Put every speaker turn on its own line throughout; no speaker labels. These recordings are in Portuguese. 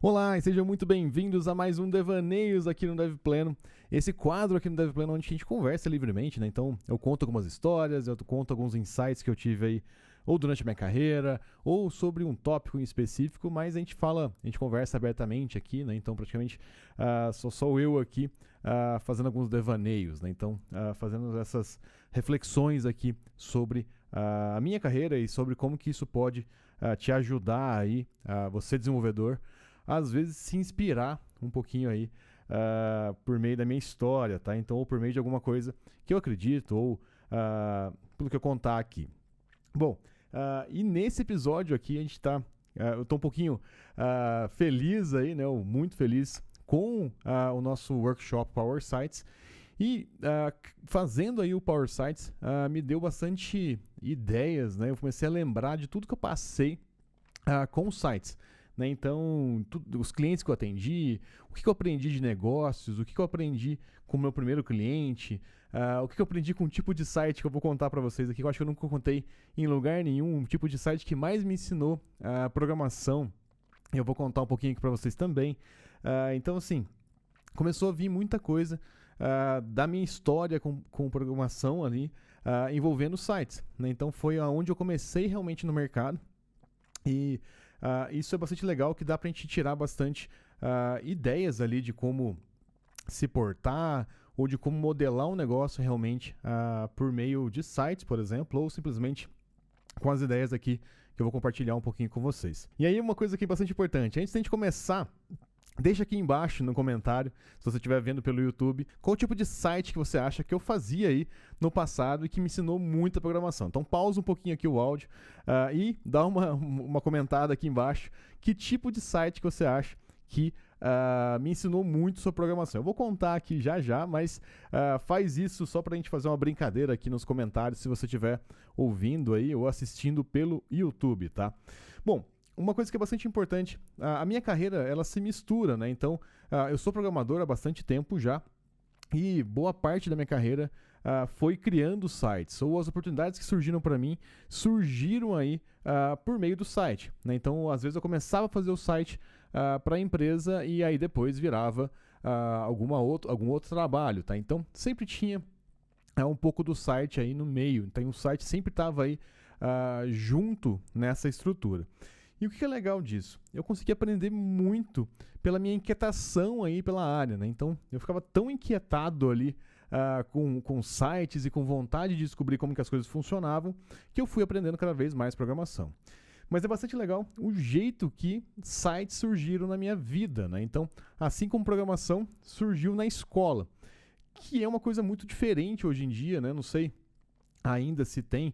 Olá e sejam muito bem-vindos a mais um Devaneios aqui no Dev Pleno. Esse quadro aqui no Dev Pleno onde a gente conversa livremente, né? Então eu conto algumas histórias, eu conto alguns insights que eu tive aí ou durante a minha carreira, ou sobre um tópico em específico, mas a gente conversa abertamente aqui, né? Então praticamente sou eu aqui fazendo alguns devaneios, né? Então fazendo essas reflexões aqui sobre a minha carreira e sobre como que isso pode te ajudar aí, você desenvolvedor, às vezes se inspirar um pouquinho aí por meio da minha história, tá? Então, ou por meio de alguma coisa que eu acredito, ou pelo que eu contar aqui. Bom, e nesse episódio aqui a gente tá. Eu tô um pouquinho feliz aí, né? Muito feliz com o nosso workshop Power Sites. E fazendo aí o Power Sites me deu bastante ideias, né? Eu comecei a lembrar de tudo que eu passei com os sites. Né? Então, os clientes que eu atendi, o que eu aprendi de negócios, o que eu aprendi com o meu primeiro cliente, o que eu aprendi com o tipo de site que eu vou contar para vocês aqui, que eu acho que eu nunca contei em lugar nenhum, o tipo de site que mais me ensinou a programação. Eu vou contar um pouquinho aqui para vocês também. Então, assim, começou a vir muita coisa da minha história com programação ali, envolvendo sites. Né? Então, foi aonde eu comecei realmente no mercado. E isso é bastante legal, que dá pra gente tirar bastante ideias ali de como se portar ou de como modelar um negócio realmente por meio de sites, por exemplo, ou simplesmente com as ideias aqui que eu vou compartilhar um pouquinho com vocês. E aí uma coisa aqui bastante importante, antes da gente começar, deixa aqui embaixo no comentário, se você estiver vendo pelo YouTube, qual tipo de site que você acha que eu fazia aí no passado e que me ensinou muita programação. Então pausa um pouquinho aqui o áudio e dá uma comentada aqui embaixo. Que tipo de site que você acha que me ensinou muito sobre programação? Eu vou contar aqui já, mas faz isso só pra gente fazer uma brincadeira aqui nos comentários, se você estiver ouvindo aí ou assistindo pelo YouTube, tá? Bom, uma coisa que é bastante importante, a minha carreira, ela se mistura, né? Então, eu sou programador há bastante tempo já, e boa parte da minha carreira foi criando sites, ou as oportunidades que surgiram para mim, surgiram aí por meio do site, né? Então, às vezes eu começava a fazer o site para a empresa, e aí depois virava algum outro trabalho, tá? Então, sempre tinha um pouco do site aí no meio, então o site sempre estava aí junto nessa estrutura. E o que é legal disso? Eu consegui aprender muito pela minha inquietação aí pela área, né? Então, eu ficava tão inquietado ali com sites e com vontade de descobrir como que as coisas funcionavam, que eu fui aprendendo cada vez mais programação. Mas é bastante legal o jeito que sites surgiram na minha vida, né? Então, assim como programação surgiu na escola, que é uma coisa muito diferente hoje em dia, né? Não sei ainda se tem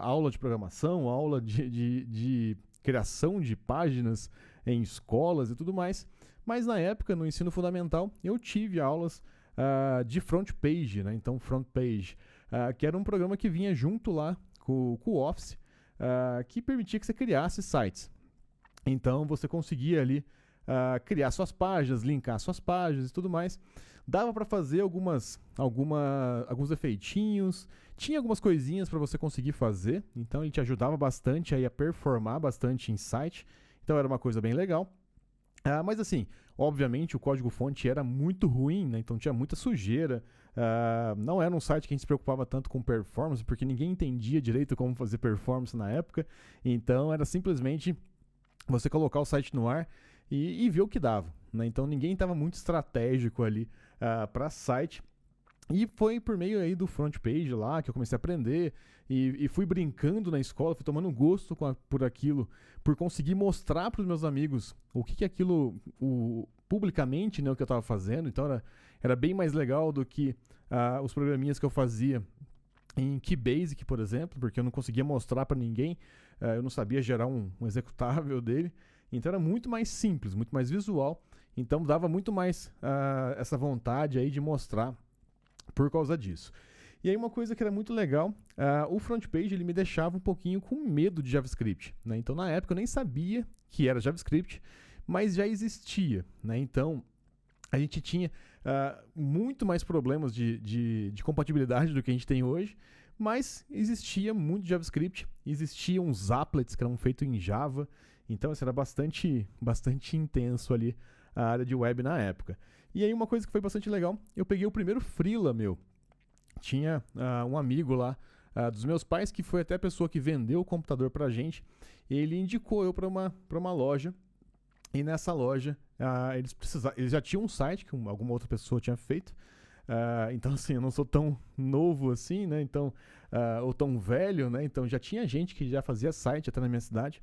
aula de programação, aula de criação de páginas em escolas e tudo mais, mas na época, no ensino fundamental, eu tive aulas de front page, né? Então, front page, que era um programa que vinha junto lá com o Office, que permitia que você criasse sites. Então, você conseguia ali criar suas páginas, linkar suas páginas e tudo mais. Dava para fazer alguns efeitinhos, tinha algumas coisinhas para você conseguir fazer, então ele te ajudava bastante aí a performar bastante em site, então era uma coisa bem legal. Mas assim, obviamente o código-fonte era muito ruim, né? Então tinha muita sujeira, não era um site que a gente se preocupava tanto com performance, porque ninguém entendia direito como fazer performance na época, então era simplesmente você colocar o site no ar e ver o que dava, né? Então ninguém estava muito estratégico ali para site. E foi por meio aí do front page lá que eu comecei a aprender e fui brincando na escola, fui tomando gosto por aquilo, por conseguir mostrar para os meus amigos o que aquilo, publicamente, né, o que eu estava fazendo. Então era bem mais legal do que os programinhas que eu fazia em Keybasic, por exemplo, porque eu não conseguia mostrar para ninguém, eu não sabia gerar um executável dele. Então era muito mais simples, muito mais visual. Então dava muito mais essa vontade aí de mostrar por causa disso. E aí uma coisa que era muito legal, o front page ele me deixava um pouquinho com medo de JavaScript, né? Então na época eu nem sabia que era JavaScript, mas já existia, né? Então a gente tinha muito mais problemas de compatibilidade do que a gente tem hoje, mas existia muito JavaScript, existiam os applets que eram feitos em Java, Então, assim, era bastante intenso ali a área de web na época. E aí uma coisa que foi bastante legal, eu peguei o primeiro freela meu. Tinha um amigo lá dos meus pais, que foi até a pessoa que vendeu o computador pra gente, e ele indicou eu pra uma loja, e nessa loja eles já tinham um site que alguma outra pessoa tinha feito. Então, assim, eu não sou tão novo assim, né? Então, ou tão velho, né? Então, já tinha gente que já fazia site até na minha cidade.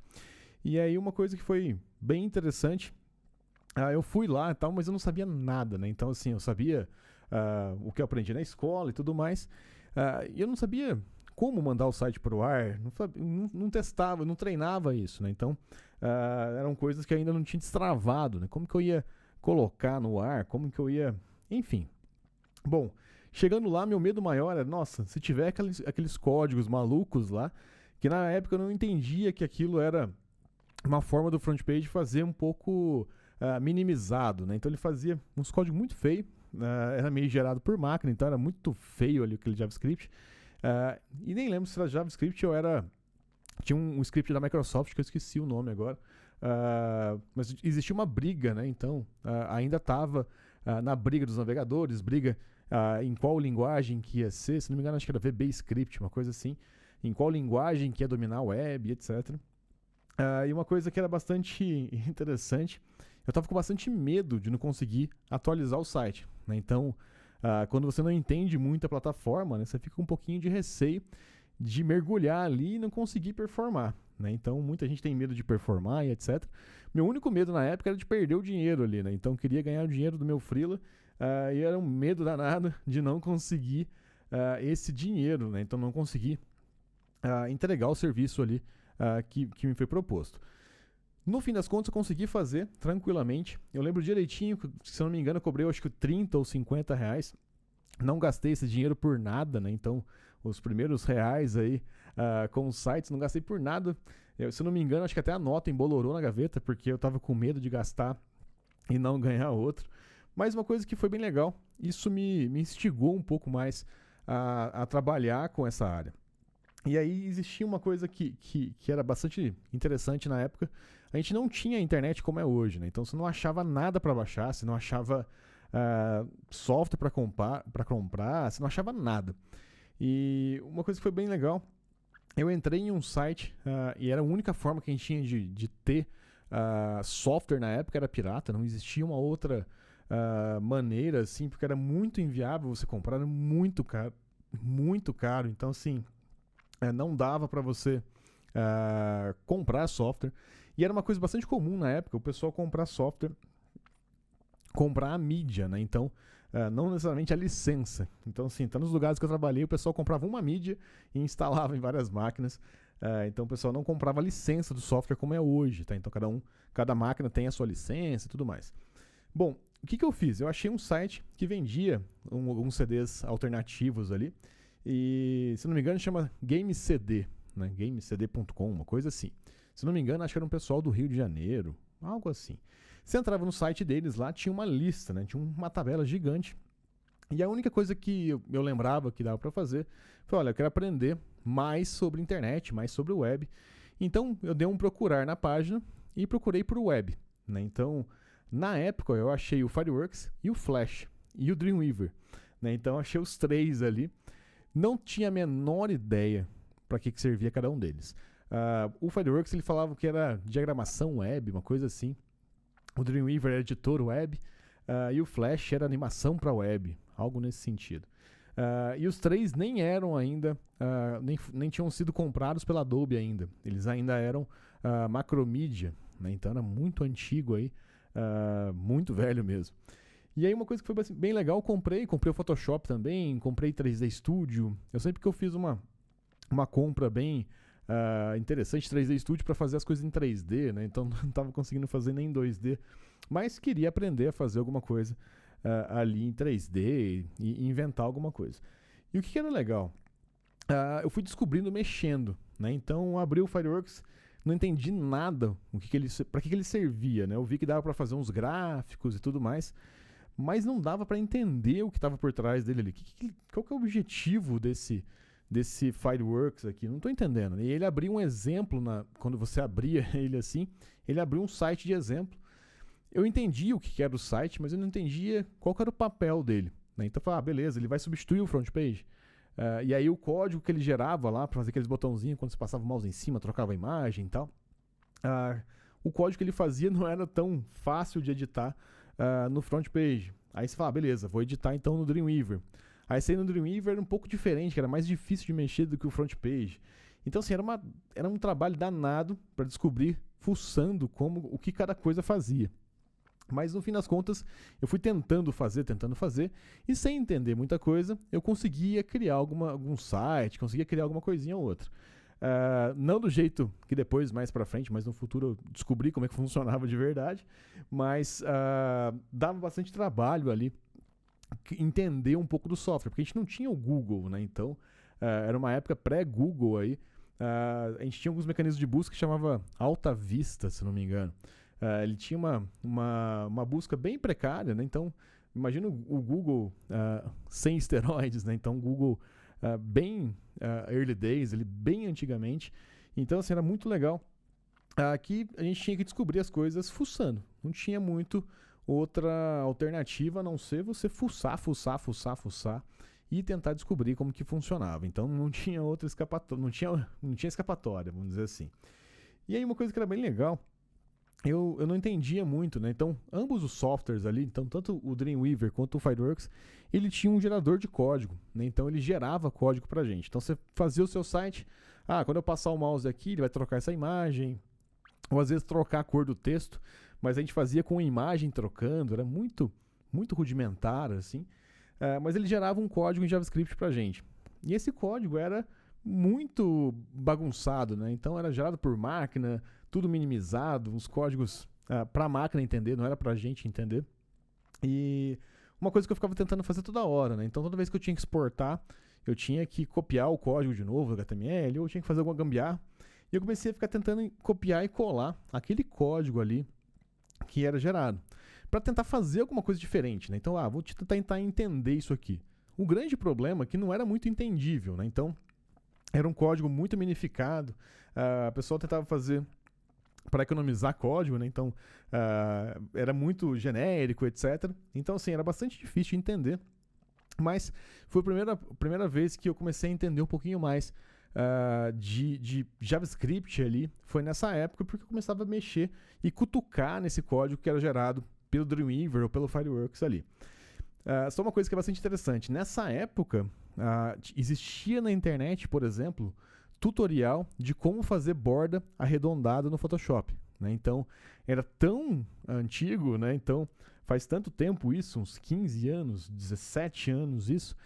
E aí, uma coisa que foi bem interessante, eu fui lá e tal, mas eu não sabia nada, né? Então, assim, eu sabia o que eu aprendi na escola e tudo mais. E eu não sabia como mandar o site para o ar, não testava, não treinava isso, né? Então, eram coisas que ainda não tinha destravado, né? Como que eu ia colocar no ar, como que eu ia... Enfim. Bom, chegando lá, meu medo maior era, nossa, se tiver aqueles códigos malucos lá, que na época eu não entendia que aquilo era uma forma do front page fazer um pouco minimizado, né? Então ele fazia uns códigos muito feios, era meio gerado por máquina, então era muito feio ali aquele JavaScript. E nem lembro se era JavaScript ou era... Tinha um script da Microsoft que eu esqueci o nome agora. Mas existia uma briga, né? Então ainda estava na briga dos navegadores, briga em qual linguagem que ia ser. Se não me engano, acho que era VBScript, uma coisa assim. Em qual linguagem que ia dominar a web, etc. E uma coisa que era bastante interessante, eu estava com bastante medo de não conseguir atualizar o site, né? Então, quando você não entende muito a plataforma, né, você fica com um pouquinho de receio de mergulhar ali e não conseguir performar, né? Então, muita gente tem medo de performar e etc. Meu único medo na época era de perder o dinheiro ali, né? Então, eu queria ganhar o dinheiro do meu freela e era um medo danado de não conseguir esse dinheiro, né? Então, não conseguir entregar o serviço ali que me foi proposto. No fim das contas, eu consegui fazer tranquilamente. Eu lembro direitinho, se eu não me engano, eu cobrei acho que 30 ou 50 reais. Não gastei esse dinheiro por nada, né? Então, os primeiros reais aí com os sites, não gastei por nada. Se eu não me engano, acho que até a nota embolorou na gaveta, porque eu tava com medo de gastar e não ganhar outro. Mas uma coisa que foi bem legal, isso me instigou um pouco mais a trabalhar com essa área. E aí existia uma coisa que era bastante interessante na época. A gente não tinha internet como é hoje, né? Então você não achava nada para baixar, você não achava software para comprar, você não achava nada. E uma coisa que foi bem legal, eu entrei em um site e era a única forma que a gente tinha de ter software na época, era pirata, não existia uma outra maneira, assim, porque era muito inviável você comprar, era muito caro. Então, assim, não dava para você comprar software. E era uma coisa bastante comum na época, o pessoal comprar software, comprar a mídia, né? Então, não necessariamente a licença. Então, assim, tá nos lugares que eu trabalhei, o pessoal comprava uma mídia e instalava em várias máquinas. Então, o pessoal não comprava a licença do software como é hoje, tá? Então, cada máquina tem a sua licença e tudo mais. Bom, o que eu fiz? Eu achei um site que vendia alguns CDs alternativos ali. E, se não me engano, chama GameCD, né? GameCD.com, uma coisa assim. Se não me engano, acho que era um pessoal do Rio de Janeiro, algo assim. Você entrava no site deles lá, tinha uma lista, né? Tinha uma tabela gigante. E a única coisa que eu lembrava que dava para fazer foi, olha, eu quero aprender mais sobre internet, mais sobre web. Então, eu dei um procurar na página e procurei por web, né? Então, na época, eu achei o Fireworks e o Flash e o Dreamweaver, né? Então, eu achei os três ali. Não tinha a menor ideia para que servia cada um deles. O Fireworks, ele falava que era diagramação web, uma coisa assim. O Dreamweaver era editor web. E o Flash era animação para web, algo nesse sentido. E os três nem eram ainda, nem tinham sido comprados pela Adobe ainda. Eles ainda eram Macromedia, né? Então era muito antigo aí, muito velho mesmo. E aí uma coisa que foi bem legal, comprei o Photoshop também, comprei 3D Studio. Eu sempre que eu fiz uma compra bem interessante, 3D Studio, para fazer as coisas em 3D, né? Então não estava conseguindo fazer nem em 2D, mas queria aprender a fazer alguma coisa ali em 3D e inventar alguma coisa. E o que era legal? Eu fui descobrindo mexendo, né? Então abri o Fireworks, não entendi nada para que ele servia, né? Eu vi que dava para fazer uns gráficos e tudo mais, mas não dava para entender o que estava por trás dele ali. Qual que é o objetivo desse desse Fireworks aqui? Não tô entendendo. E ele abriu um exemplo, quando você abria ele assim, ele abriu um site de exemplo. Eu entendi o que era o site, mas eu não entendia qual que era o papel dele. Né? Então eu falei, beleza, ele vai substituir o front page. E aí o código que ele gerava lá para fazer aqueles botãozinhos quando você passava o mouse em cima, trocava a imagem e tal. O código que ele fazia não era tão fácil de editar no front page. Aí você fala, beleza, vou editar então no Dreamweaver. Aí sair no Dreamweaver era um pouco diferente, que era mais difícil de mexer do que o front page. Então assim, era um trabalho danado para descobrir, fuçando o que cada coisa fazia. Mas no fim das contas, eu fui tentando fazer, e sem entender muita coisa, eu conseguia criar algum site, conseguia criar alguma coisinha ou outra. Não do jeito que depois, mais pra frente, mas no futuro eu descobri como é que funcionava de verdade, mas dava bastante trabalho ali entender um pouco do software, porque a gente não tinha o Google, né? Então, era uma época pré-Google aí. A gente tinha alguns mecanismos de busca que chamava Alta Vista, se não me engano. Ele tinha uma busca bem precária, né? Então, imagina o Google sem esteroides, né? Então, o Google bem early days, ele bem antigamente. Então, assim, era muito legal. Aqui a gente tinha que descobrir as coisas fuçando. Não tinha muito outra alternativa a não ser você fuçar e tentar descobrir como que funcionava. Então, não tinha outra escapatória, não tinha escapatória, vamos dizer assim. E aí, uma coisa que era bem legal, eu não entendia muito, né? Então, ambos os softwares ali, então tanto o Dreamweaver quanto o Fireworks, ele tinha um gerador de código, né? Então ele gerava código pra gente. Então você fazia o seu site, quando eu passar o mouse aqui, ele vai trocar essa imagem, ou às vezes trocar a cor do texto, mas a gente fazia com a imagem trocando, era muito, muito rudimentar, assim. Mas ele gerava um código em JavaScript pra gente. E esse código era muito bagunçado, né? Então era gerado por máquina, tudo minimizado, uns códigos para a máquina entender, não era para a gente entender. E uma coisa que eu ficava tentando fazer toda hora, né? Então toda vez que eu tinha que exportar, eu tinha que copiar o código de novo, HTML, ou eu tinha que fazer alguma gambiarra. E eu comecei a ficar tentando copiar e colar aquele código ali que era gerado, para tentar fazer alguma coisa diferente, né? Então, vou tentar entender isso aqui. O grande problema é que não era muito entendível, né? Então, era um código muito minificado, a pessoa tentava fazer para economizar código, né? Então era muito genérico, etc. Então, assim, era bastante difícil de entender. Mas foi a primeira vez que eu comecei a entender um pouquinho mais de JavaScript ali. Foi nessa época, porque eu começava a mexer e cutucar nesse código que era gerado pelo Dreamweaver ou pelo Fireworks ali. Só uma coisa que é bastante interessante. Nessa época, existia na internet, por exemplo, tutorial de como fazer borda arredondada no Photoshop, né? Então, era tão antigo, né? Então, faz tanto tempo isso, uns 15 anos, 17 anos isso,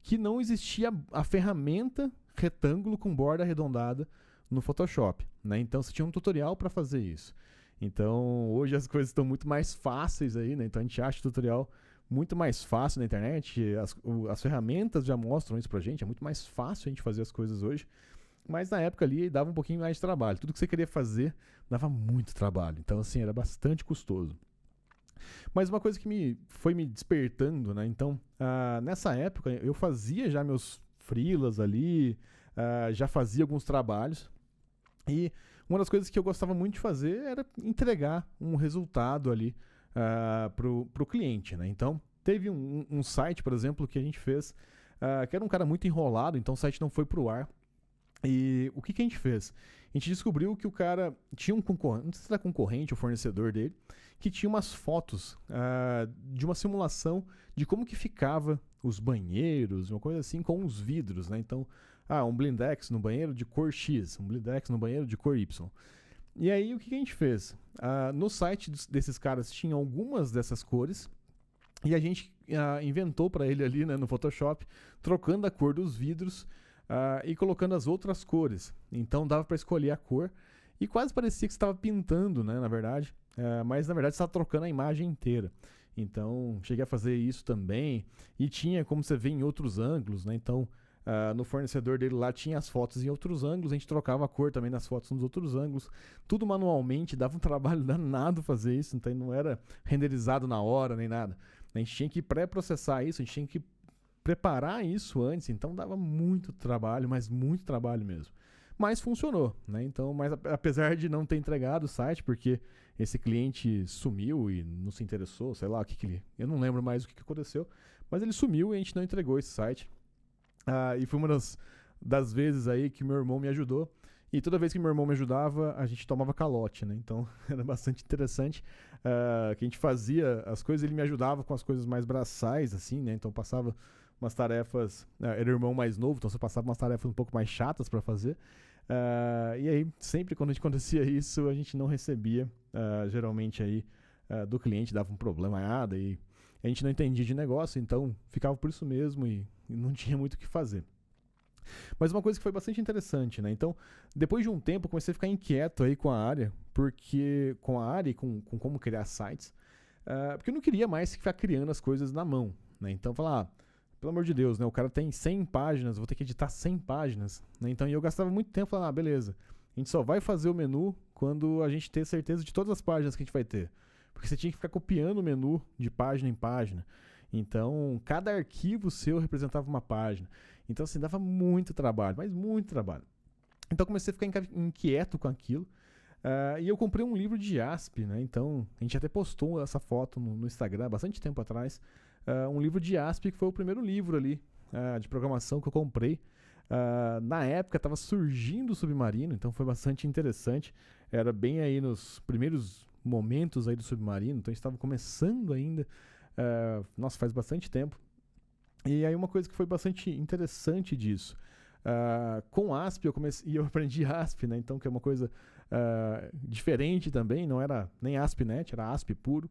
que não existia a ferramenta retângulo com borda arredondada no Photoshop, né? Então, você tinha um tutorial para fazer isso. Então, hoje as coisas estão muito mais fáceis aí, né? Então, a gente acha tutorial muito mais fácil na internet, as ferramentas já mostram isso pra gente, é muito mais fácil a gente fazer as coisas hoje. Mas na época ali dava um pouquinho mais de trabalho. Tudo que você queria fazer dava muito trabalho. Então, assim, era bastante custoso. Mas uma coisa que foi me despertando, né? Então, nessa época, eu fazia já meus freelas ali, já fazia alguns trabalhos. E uma das coisas que eu gostava muito de fazer era entregar um resultado ali pro cliente, né? Então, teve um site, por exemplo, que a gente fez, que era um cara muito enrolado, então o site não foi pro ar. E o que a gente fez? A gente descobriu que o cara tinha um concorrente, não sei se era concorrente ou fornecedor dele, que tinha umas fotos de uma simulação de como que ficava os banheiros, uma coisa assim, com os vidros, né? Então, um blindex no banheiro de cor X, um blindex no banheiro de cor Y. E aí, o que a gente fez? No site desses caras tinha algumas dessas cores, e a gente inventou para ele ali, né, no Photoshop, trocando a cor dos vidros, e colocando as outras cores. Então dava para escolher a cor e quase parecia que você estava pintando, né, na verdade. Mas na verdade você estava trocando a imagem inteira. Então cheguei a fazer isso também. E tinha como você vê em outros ângulos, né? Então no fornecedor dele lá tinha as fotos em outros ângulos. A gente trocava a cor também nas fotos nos outros ângulos. Tudo manualmente, dava um trabalho danado fazer isso. Então não era renderizado na hora nem nada. A gente tinha que pré-processar isso, a gente tinha que preparar isso antes, então dava muito trabalho, mas muito trabalho mesmo. Mas funcionou, né? Então, mas apesar de não ter entregado o site, porque esse cliente sumiu e não se interessou, sei lá o que ele. Eu não lembro mais o que aconteceu, mas ele sumiu e a gente não entregou esse site. E foi uma das vezes aí que meu irmão me ajudou. E toda vez que meu irmão me ajudava, a gente tomava calote, né? Então era bastante interessante que a gente fazia as coisas, ele me ajudava com as coisas mais braçais, assim, né? Então passava umas tarefas. Era o irmão mais novo, então você passava umas tarefas um pouco mais chatas para fazer. E aí, sempre quando acontecia isso, a gente não recebia, geralmente aí, do cliente, dava um problema nada e a gente não entendia de negócio, então ficava por isso mesmo e não tinha muito o que fazer. Mas uma coisa que foi bastante interessante, né? Então, depois de um tempo, eu comecei a ficar inquieto aí com a área, e com como criar sites, porque eu não queria mais ficar criando as coisas na mão, né? Então, falar, pelo amor de Deus, né? O cara tem 100 páginas, vou ter que editar 100 páginas, né? Então, eu gastava muito tempo falando, beleza, a gente só vai fazer o menu quando a gente ter certeza de todas as páginas que a gente vai ter. Porque você tinha que ficar copiando o menu de página em página. Então, cada arquivo seu representava uma página. Então, assim, dava muito trabalho, mas muito trabalho. Então, comecei a ficar inquieto com aquilo. E eu comprei um livro de JASP, né? Então, a gente até postou essa foto no Instagram, bastante tempo atrás. Um livro de JASP, que foi o primeiro livro ali de programação que eu comprei. Na época, estava surgindo o Submarino, então foi bastante interessante. Era bem aí nos primeiros momentos aí do Submarino, então a gente estava começando ainda. Nossa, faz bastante tempo. E aí uma coisa que foi bastante interessante disso, com ASP eu aprendi ASP, né? Então que é uma coisa diferente também, não era nem ASP.NET, era ASP puro.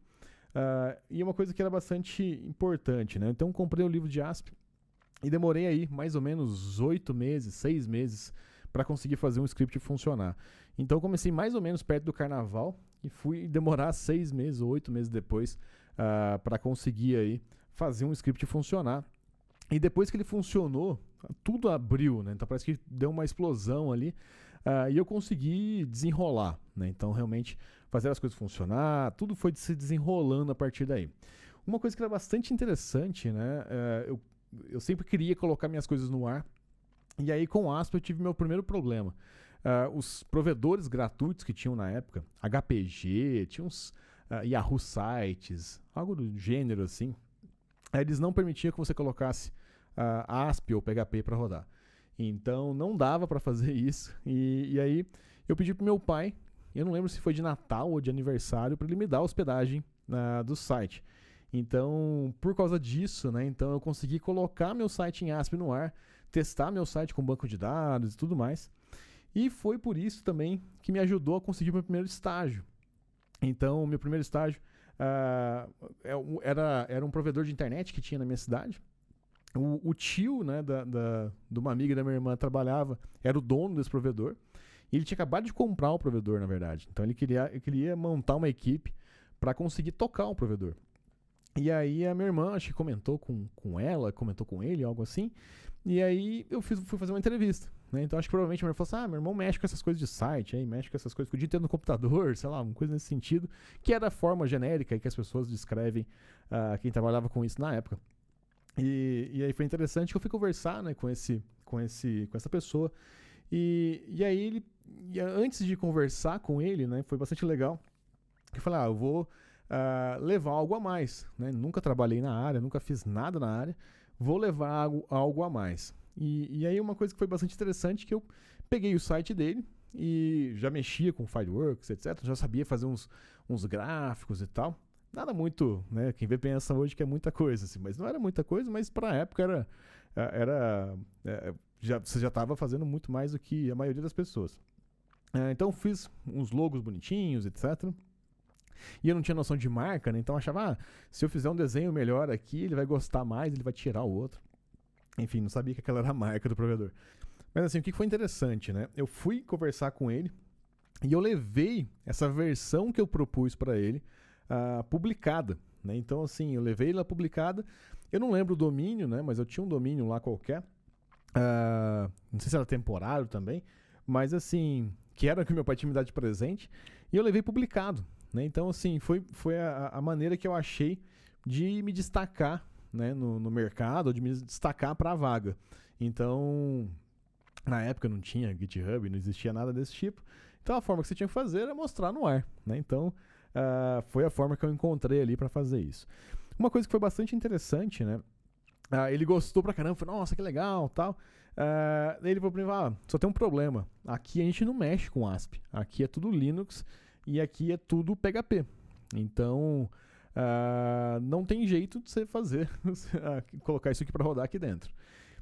E uma coisa que era bastante importante, né? Então comprei o livro de ASP e demorei aí mais ou menos 8 meses, 6 meses para conseguir fazer um script funcionar. Então comecei mais ou menos perto do carnaval e fui demorar 6 meses ou 8 meses depois para conseguir aí fazer um script funcionar. E depois que ele funcionou, tudo abriu, né? Então parece que deu uma explosão ali e eu consegui desenrolar, né? Então realmente fazer as coisas funcionar, tudo foi se desenrolando a partir daí. Uma coisa que era bastante interessante, né? Eu sempre queria colocar minhas coisas no ar e aí com o ASP eu tive meu primeiro problema. Os provedores gratuitos que tinham na época, HPG, tinha uns Yahoo Sites, algo do gênero assim, eles não permitiam que você colocasse ASP ou PHP para rodar. Então não dava para fazer isso. E aí eu pedi pro meu pai, eu não lembro se foi de Natal ou de aniversário, para ele me dar a hospedagem do site. Então, por causa disso, né, então eu consegui colocar meu site em ASP no ar, testar meu site com banco de dados e tudo mais. E foi por isso também que me ajudou a conseguir meu primeiro estágio. Então, o meu primeiro estágio era um provedor de internet que tinha na minha cidade. O tio, né, de uma amiga da minha irmã trabalhava, era o dono desse provedor. E ele tinha acabado de comprar o provedor, na verdade. Então ele queria montar uma equipe para conseguir tocar o provedor. E aí a minha irmã, acho que comentou com ela, comentou com ele, algo assim. E aí eu fui fazer uma entrevista, né? Então acho que provavelmente a minha irmã falou assim, meu irmão mexe com essas coisas de site, aí, mexe com essas coisas, que o dia inteiro no computador, sei lá, uma coisa nesse sentido, que era a forma genérica que as pessoas descrevem quem trabalhava com isso na época. E aí foi interessante que eu fui conversar, né, com essa pessoa. E aí antes de conversar com ele, né, foi bastante legal. Eu falei, eu vou levar algo a mais, né? Nunca trabalhei na área, nunca fiz nada na área, vou levar algo a mais. E aí uma coisa que foi bastante interessante, que eu peguei o site dele e já mexia com Fireworks, etc. Já sabia fazer uns gráficos e tal. Nada muito, né? Quem vê pensa hoje que é muita coisa, assim, mas não era muita coisa, mas para a época você já estava fazendo muito mais do que a maioria das pessoas. Então fiz uns logos bonitinhos, etc. E eu não tinha noção de marca, né? Então eu achava, se eu fizer um desenho melhor aqui, ele vai gostar mais, ele vai tirar o outro. Enfim, não sabia que aquela era a marca do provedor. Mas assim, o que foi interessante, né? Eu fui conversar com ele e eu levei essa versão que eu propus para ele publicada, né? Então assim, eu levei ela publicada. Eu não lembro o domínio, né? Mas eu tinha um domínio lá qualquer. Não sei se era temporário também, mas assim, que era o que meu pai tinha me dado de presente. E eu levei publicado, né? Então assim, foi a maneira que eu achei de me destacar, né, no mercado, ou de me destacar para a vaga. Então, na época não tinha GitHub, não existia nada desse tipo. Então a forma que você tinha que fazer era mostrar no ar, né? Então foi a forma que eu encontrei ali para fazer isso. Uma coisa que foi bastante interessante, né? Ele gostou pra caramba, falou, nossa, que legal, tal. Ele falou pra mim, só tem um problema. Aqui a gente não mexe com ASP. Aqui é tudo Linux e aqui é tudo PHP. Então, não tem jeito de você fazer, colocar isso aqui pra rodar aqui dentro.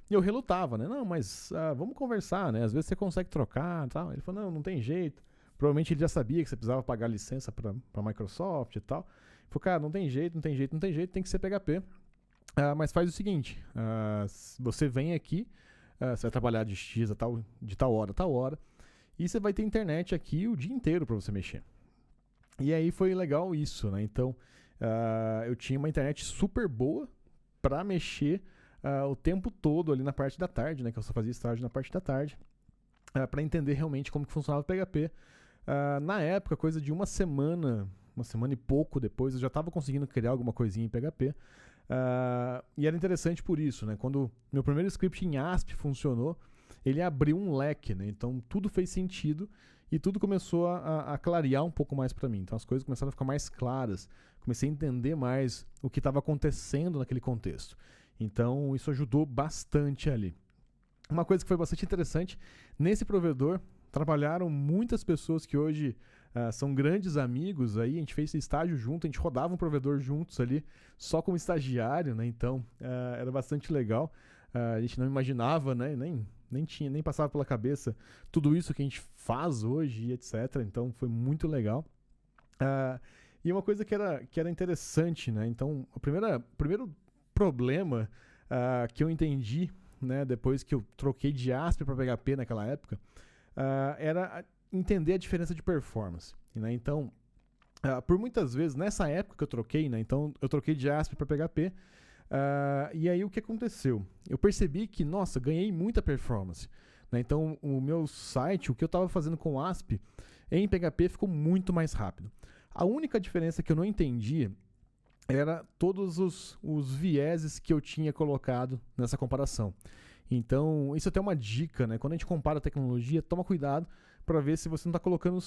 E eu relutava, né? Não, mas vamos conversar, né? Às vezes você consegue trocar e tal. Ele falou, não tem jeito. Provavelmente ele já sabia que você precisava pagar licença pra Microsoft e tal. Ele falou, cara, não tem jeito, tem que ser PHP. Mas faz o seguinte, você vem aqui, você vai trabalhar de X de tal hora a tal hora, e você vai ter internet aqui o dia inteiro pra você mexer. E aí foi legal isso, né? Então, eu tinha uma internet super boa pra mexer o tempo todo ali na parte da tarde, né? Que eu só fazia estágio na parte da tarde, para entender realmente como que funcionava o PHP. Na época, coisa de uma semana e pouco depois, eu já estava conseguindo criar alguma coisinha em PHP. E era interessante por isso, né? Quando meu primeiro script em ASP funcionou, ele abriu um leque, né? Então tudo fez sentido e tudo começou a clarear um pouco mais para mim. Então as coisas começaram a ficar mais claras, comecei a entender mais o que estava acontecendo naquele contexto. Então isso ajudou bastante ali. Uma coisa que foi bastante interessante, nesse provedor trabalharam muitas pessoas que hoje são grandes amigos aí, a gente fez estágio junto, a gente rodava um provedor juntos ali, só como estagiário, né? Então era bastante legal. A gente não imaginava, né? Nem passava pela cabeça tudo isso que a gente faz hoje, etc. Então foi muito legal. E uma coisa que era interessante, né? Então, o primeiro problema que eu entendi, né, depois que eu troquei de ASP para PHP naquela época, era entender a diferença de performance, né? Então, por muitas vezes, nessa época que eu troquei, né? Então, eu troquei de ASP para PHP, e aí o que aconteceu? Eu percebi que, nossa, ganhei muita performance, né? Então, o meu site, o que eu estava fazendo com ASP, em PHP ficou muito mais rápido. A única diferença que eu não entendia era todos os vieses que eu tinha colocado nessa comparação. Então, isso é até uma dica, né? Quando a gente compara a tecnologia, toma cuidado para ver se você não está colocando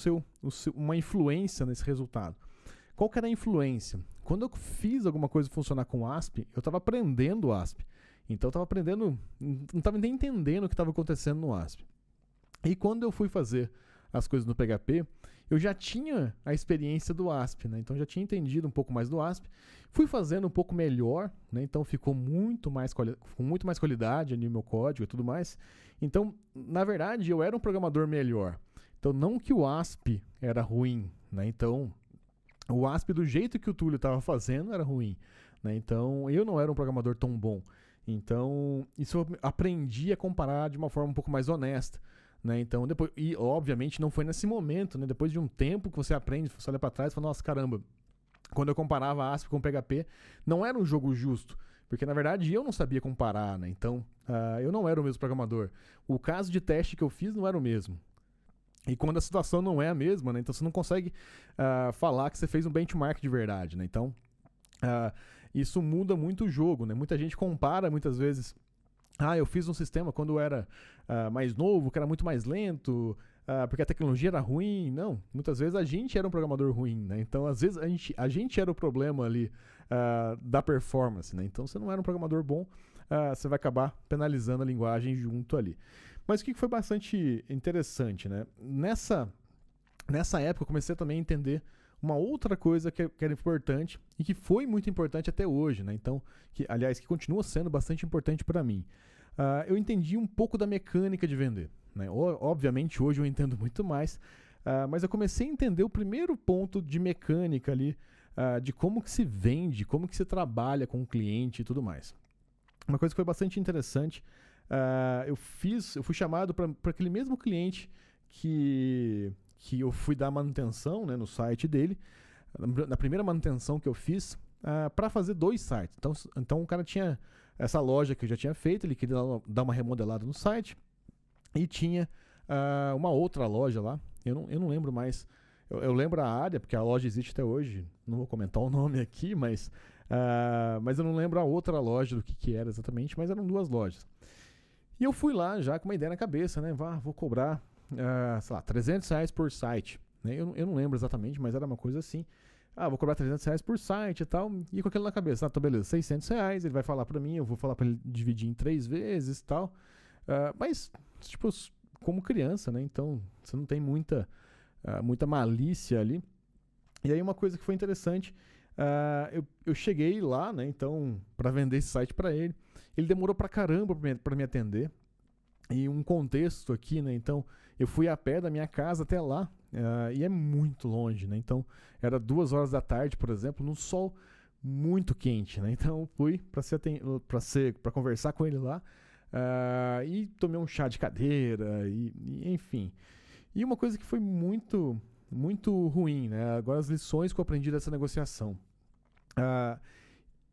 uma influência nesse resultado. Qual que era a influência? Quando eu fiz alguma coisa funcionar com ASP, eu estava aprendendo ASP. Então, eu estava aprendendo, não estava nem entendendo o que estava acontecendo no ASP. E quando eu fui fazer as coisas no PHP, eu já tinha a experiência do ASP, né? Então já tinha entendido um pouco mais do ASP, fui fazendo um pouco melhor, né? Então ficou com muito mais qualidade ali no meu código e tudo mais. Então, na verdade, eu era um programador melhor. Então, não que o ASP era ruim, né? Então, o ASP do jeito que o Túlio estava fazendo era ruim, né? Então, eu não era um programador tão bom. Então, isso eu aprendi a comparar de uma forma um pouco mais honesta. Né? Então, depois, e obviamente não foi nesse momento, né? Depois de um tempo que você aprende, você olha para trás e fala, nossa, caramba, quando eu comparava ASP com PHP, não era um jogo justo, porque na verdade eu não sabia comparar, né? Então eu não era o mesmo programador. O caso de teste que eu fiz não era o mesmo. E quando a situação não é a mesma, né? Então você não consegue falar que você fez um benchmark de verdade, né? Então isso muda muito o jogo, né? Muita gente compara muitas vezes. Eu fiz um sistema quando eu era mais novo, que era muito mais lento, porque a tecnologia era ruim. Não, muitas vezes a gente era um programador ruim, né? Então, às vezes, a gente era o problema ali da performance, né? Então, você não era um programador bom, você vai acabar penalizando a linguagem junto ali. Mas o que foi bastante interessante, né? Nessa época, eu comecei também a entender uma outra coisa que era importante e que foi muito importante até hoje, né? Então, aliás, que continua sendo bastante importante para mim. Eu entendi um pouco da mecânica de vender, né? Obviamente, hoje eu entendo muito mais, mas eu comecei a entender o primeiro ponto de mecânica ali, de como que se vende, como que se trabalha com o cliente e tudo mais. Uma coisa que foi bastante interessante, eu fui chamado para aquele mesmo cliente que eu fui dar manutenção, né, no site dele, na primeira manutenção que eu fiz, para fazer 2 sites. Então o cara tinha essa loja que eu já tinha feito, ele queria dar uma remodelada no site, e tinha uma outra loja lá, eu não lembro mais, eu lembro a área, porque a loja existe até hoje, não vou comentar o nome aqui, mas Mas eu não lembro a outra loja do que era exatamente, mas eram 2 lojas. E eu fui lá já com uma ideia na cabeça, né? Vou cobrar, sei lá, R$ 300 por site. Né? Eu não lembro exatamente, mas era uma coisa assim. Vou cobrar R$ 300 por site e tal. E com aquilo na cabeça. Então beleza, R$ 600. Ele vai falar pra mim, eu vou falar pra ele dividir em 3 vezes e tal. Mas, tipo, como criança, né? Então você não tem muita malícia ali. E aí uma coisa que foi interessante, eu cheguei lá, né? Então, pra vender esse site pra ele. Ele demorou pra caramba pra me atender. E um contexto aqui, né? Então, eu fui a pé da minha casa até lá. E é muito longe, né? Então, era 2 horas da tarde, por exemplo, num sol muito quente, né? Então, eu fui pra conversar com ele lá. E tomei um chá de cadeira, e enfim. E uma coisa que foi muito, muito ruim, né? Agora, as lições que eu aprendi dessa negociação.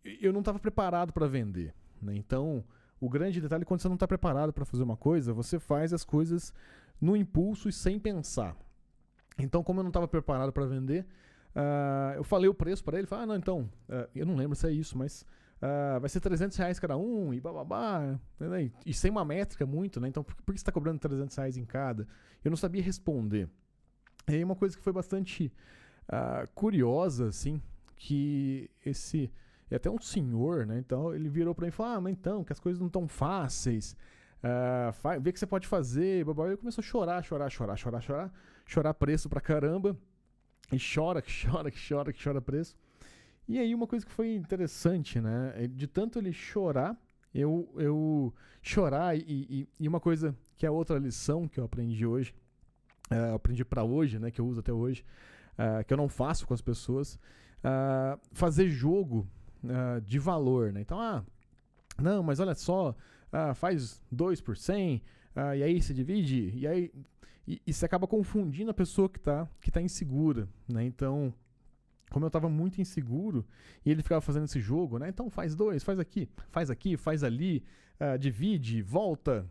Eu não estava preparado para vender, né? Então, o grande detalhe é quando você não está preparado para fazer uma coisa, você faz as coisas no impulso e sem pensar. Então, como eu não estava preparado para vender, eu falei o preço para ele. Falei, não, então, eu não lembro se é isso, mas vai ser R$ 300 cada um e bababá. Né? E sem uma métrica muito, né? Então, por que você está cobrando R$ 300 em cada? Eu não sabia responder. E aí uma coisa que foi bastante curiosa, assim, que é até um senhor, né? Então ele virou pra mim e falou: mas então, que as coisas não tão fáceis. Vê o que você pode fazer. Babá. Ele começou a chorar preço pra caramba. E chora preço. E aí uma coisa que foi interessante, né? De tanto ele chorar, eu chorar e uma coisa que é outra lição que eu aprendi hoje, aprendi pra hoje, né? Que eu uso até hoje, que eu não faço com as pessoas, fazer jogo de valor, né? Então, não, mas olha só, faz 2 por 100, e aí você divide, e aí você acaba confundindo a pessoa que tá insegura, né? Então, como eu estava muito inseguro, e ele ficava fazendo esse jogo, né? Então faz 2, faz aqui, faz ali, divide, volta.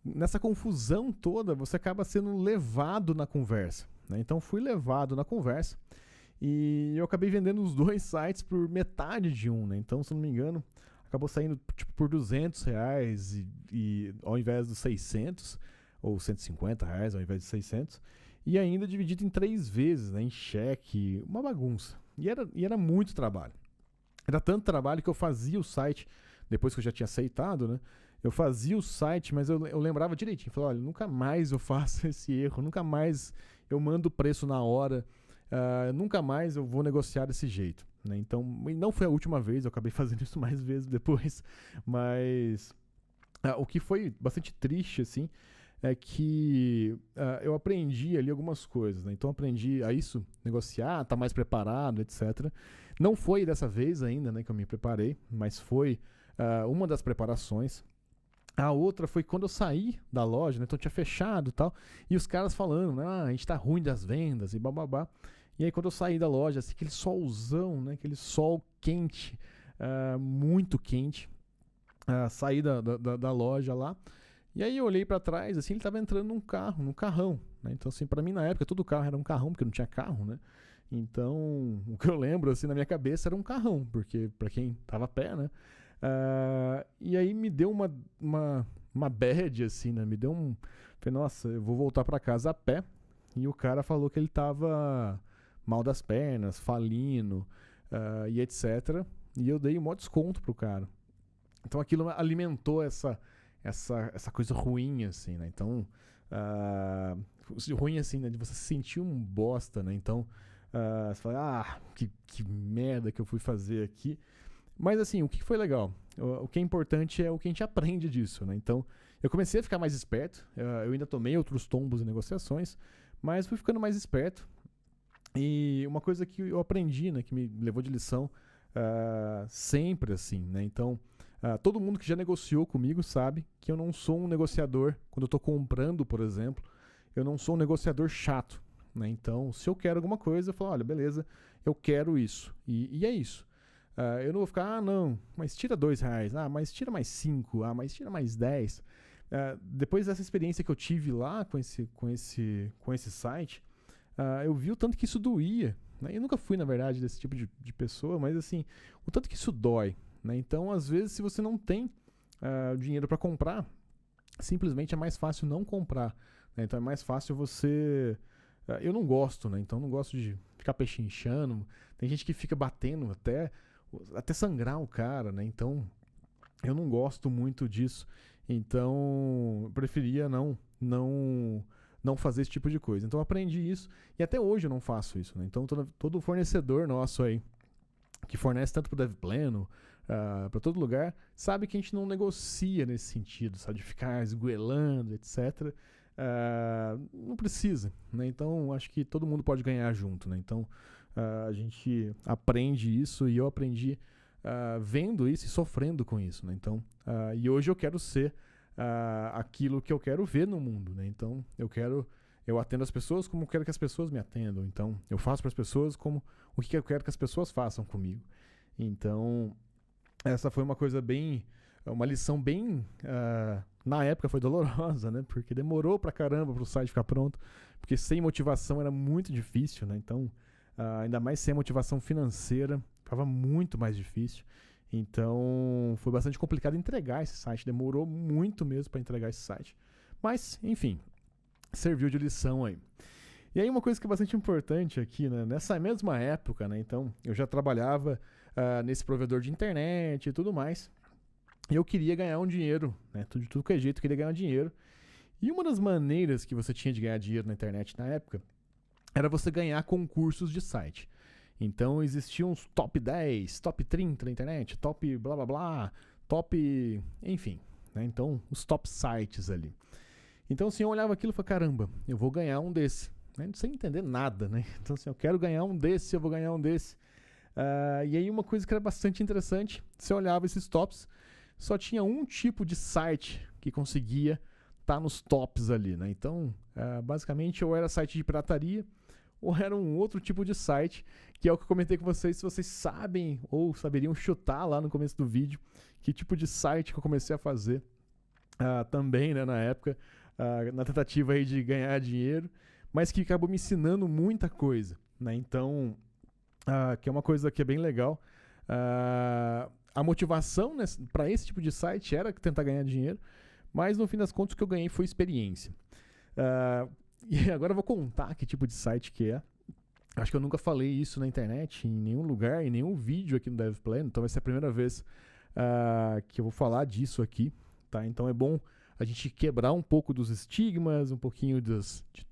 Nessa confusão toda, você acaba sendo levado na conversa, né? Então fui levado na conversa e eu acabei vendendo os 2 sites por metade de um, né? Então, se eu não me engano, acabou saindo tipo, por R$ 200 e ao invés dos 600, ou R$ 150 ao invés de 600, e ainda dividido em 3 vezes, né? Em cheque, uma bagunça. E era muito trabalho. Era tanto trabalho que eu fazia o site, depois que eu já tinha aceitado, né? Eu fazia o site, mas eu lembrava direitinho. Falei, olha, nunca mais eu faço esse erro, nunca mais eu mando o preço na hora, nunca mais eu vou negociar desse jeito. Né? Então, não foi a última vez, eu acabei fazendo isso mais vezes depois, mas o que foi bastante triste, assim, é que eu aprendi ali algumas coisas, né? Então aprendi a isso, negociar, estar mais preparado, etc. Não foi dessa vez ainda, né, que eu me preparei, mas foi uma das preparações. A outra foi quando eu saí da loja, né? Então tinha fechado e tal, e os caras falando, né? A gente tá ruim das vendas e bababá. E aí quando eu saí da loja, assim, aquele solzão, né? Aquele sol quente, muito quente, saí da loja lá. E aí eu olhei pra trás, assim, ele tava entrando num carrão, né? Então, assim, pra mim na época todo carro era um carrão, porque não tinha carro, né? Então, o que eu lembro, assim, na minha cabeça era um carrão, porque pra quem tava a pé, né? E aí me deu uma bad, assim, né? Me deu um... Falei, nossa, eu vou voltar pra casa a pé. E o cara falou que ele tava mal das pernas, falindo, e etc. E eu dei um maior desconto pro cara. Então aquilo alimentou essa coisa ruim, assim, né? Então, ruim, assim, né? De você se sentir um bosta, né? Então, você fala, que merda que eu fui fazer aqui. Mas, assim, o que foi legal? O que é importante é o que a gente aprende disso, né? Então, eu comecei a ficar mais esperto. Eu ainda tomei outros tombos em negociações, mas fui ficando mais esperto. E uma coisa que eu aprendi, né? Que me levou de lição sempre, assim, né? Então, todo mundo que já negociou comigo sabe que eu não sou um negociador, quando eu estou comprando, por exemplo, eu não sou um negociador chato, né? Então, se eu quero alguma coisa, eu falo, olha, beleza, eu quero isso. E é isso. Eu não vou ficar, não, mas tira R$2, mas tira mais 5, mas tira mais 10. Depois dessa experiência que eu tive lá com esse site, eu vi o tanto que isso doía, né? Eu nunca fui, na verdade, desse tipo de pessoa, mas assim, o tanto que isso dói, né? Então, às vezes, se você não tem dinheiro para comprar, simplesmente é mais fácil não comprar, né? Então é mais fácil você... eu não gosto, né? Então não gosto de ficar pechinchando. Tem gente que fica batendo até sangrar o cara, né? Então eu não gosto muito disso. Então eu preferia não fazer esse tipo de coisa. Então eu aprendi isso e até hoje eu não faço isso, né? Então todo fornecedor nosso aí que fornece tanto para o DevPleno, para todo lugar, sabe que a gente não negocia nesse sentido, sabe? De ficar esgoelando, etc. Não precisa, né? Então acho que todo mundo pode ganhar junto, né? Então a gente aprende isso e eu aprendi vendo isso e sofrendo com isso, né? Então, e hoje eu quero ser aquilo que eu quero ver no mundo, né? Então eu atendo as pessoas como eu quero que as pessoas me atendam. Então eu faço para as pessoas como o que eu quero que as pessoas façam comigo. Então essa foi uma lição bem na época foi dolorosa, né? Porque demorou pra caramba pro site ficar pronto, porque sem motivação era muito difícil, né? Então, ainda mais sem a motivação financeira, ficava muito mais difícil. Então, foi bastante complicado entregar esse site, demorou muito mesmo para entregar esse site. Mas, enfim, serviu de lição aí. E aí uma coisa que é bastante importante aqui, né? Nessa mesma época, né? Então, eu já trabalhava nesse provedor de internet e tudo mais. E eu queria ganhar um dinheiro, né? De tudo que é jeito, eu queria ganhar dinheiro. E uma das maneiras que você tinha de ganhar dinheiro na internet na época era você ganhar concursos de site. Então existiam uns top 10, top 30 na internet, top blá blá blá, top. Enfim, né? Então os top sites ali. Então assim, eu olhava aquilo e falava, caramba, eu vou ganhar um desse. Né? Sem entender nada, né? Então assim, eu quero ganhar um desse, eu vou ganhar um desse. E aí uma coisa que era bastante interessante, você olhava esses tops, só tinha um tipo de site que conseguia estar nos tops ali, né? Então, basicamente, ou era site de pirataria, ou era um outro tipo de site, que é o que eu comentei com vocês, se vocês sabem ou saberiam chutar lá no começo do vídeo, que tipo de site que eu comecei a fazer também, né, na época, na tentativa aí de ganhar dinheiro, mas que acabou me ensinando muita coisa, né? Então, que é uma coisa que é bem legal. A motivação para esse tipo de site era tentar ganhar dinheiro, mas no fim das contas o que eu ganhei foi experiência. E agora eu vou contar que tipo de site que é. Acho que eu nunca falei isso na internet, em nenhum lugar, em nenhum vídeo aqui no DevPleno, então vai ser a primeira vez que eu vou falar disso aqui, tá? Então é bom a gente quebrar um pouco dos estigmas, um pouquinho de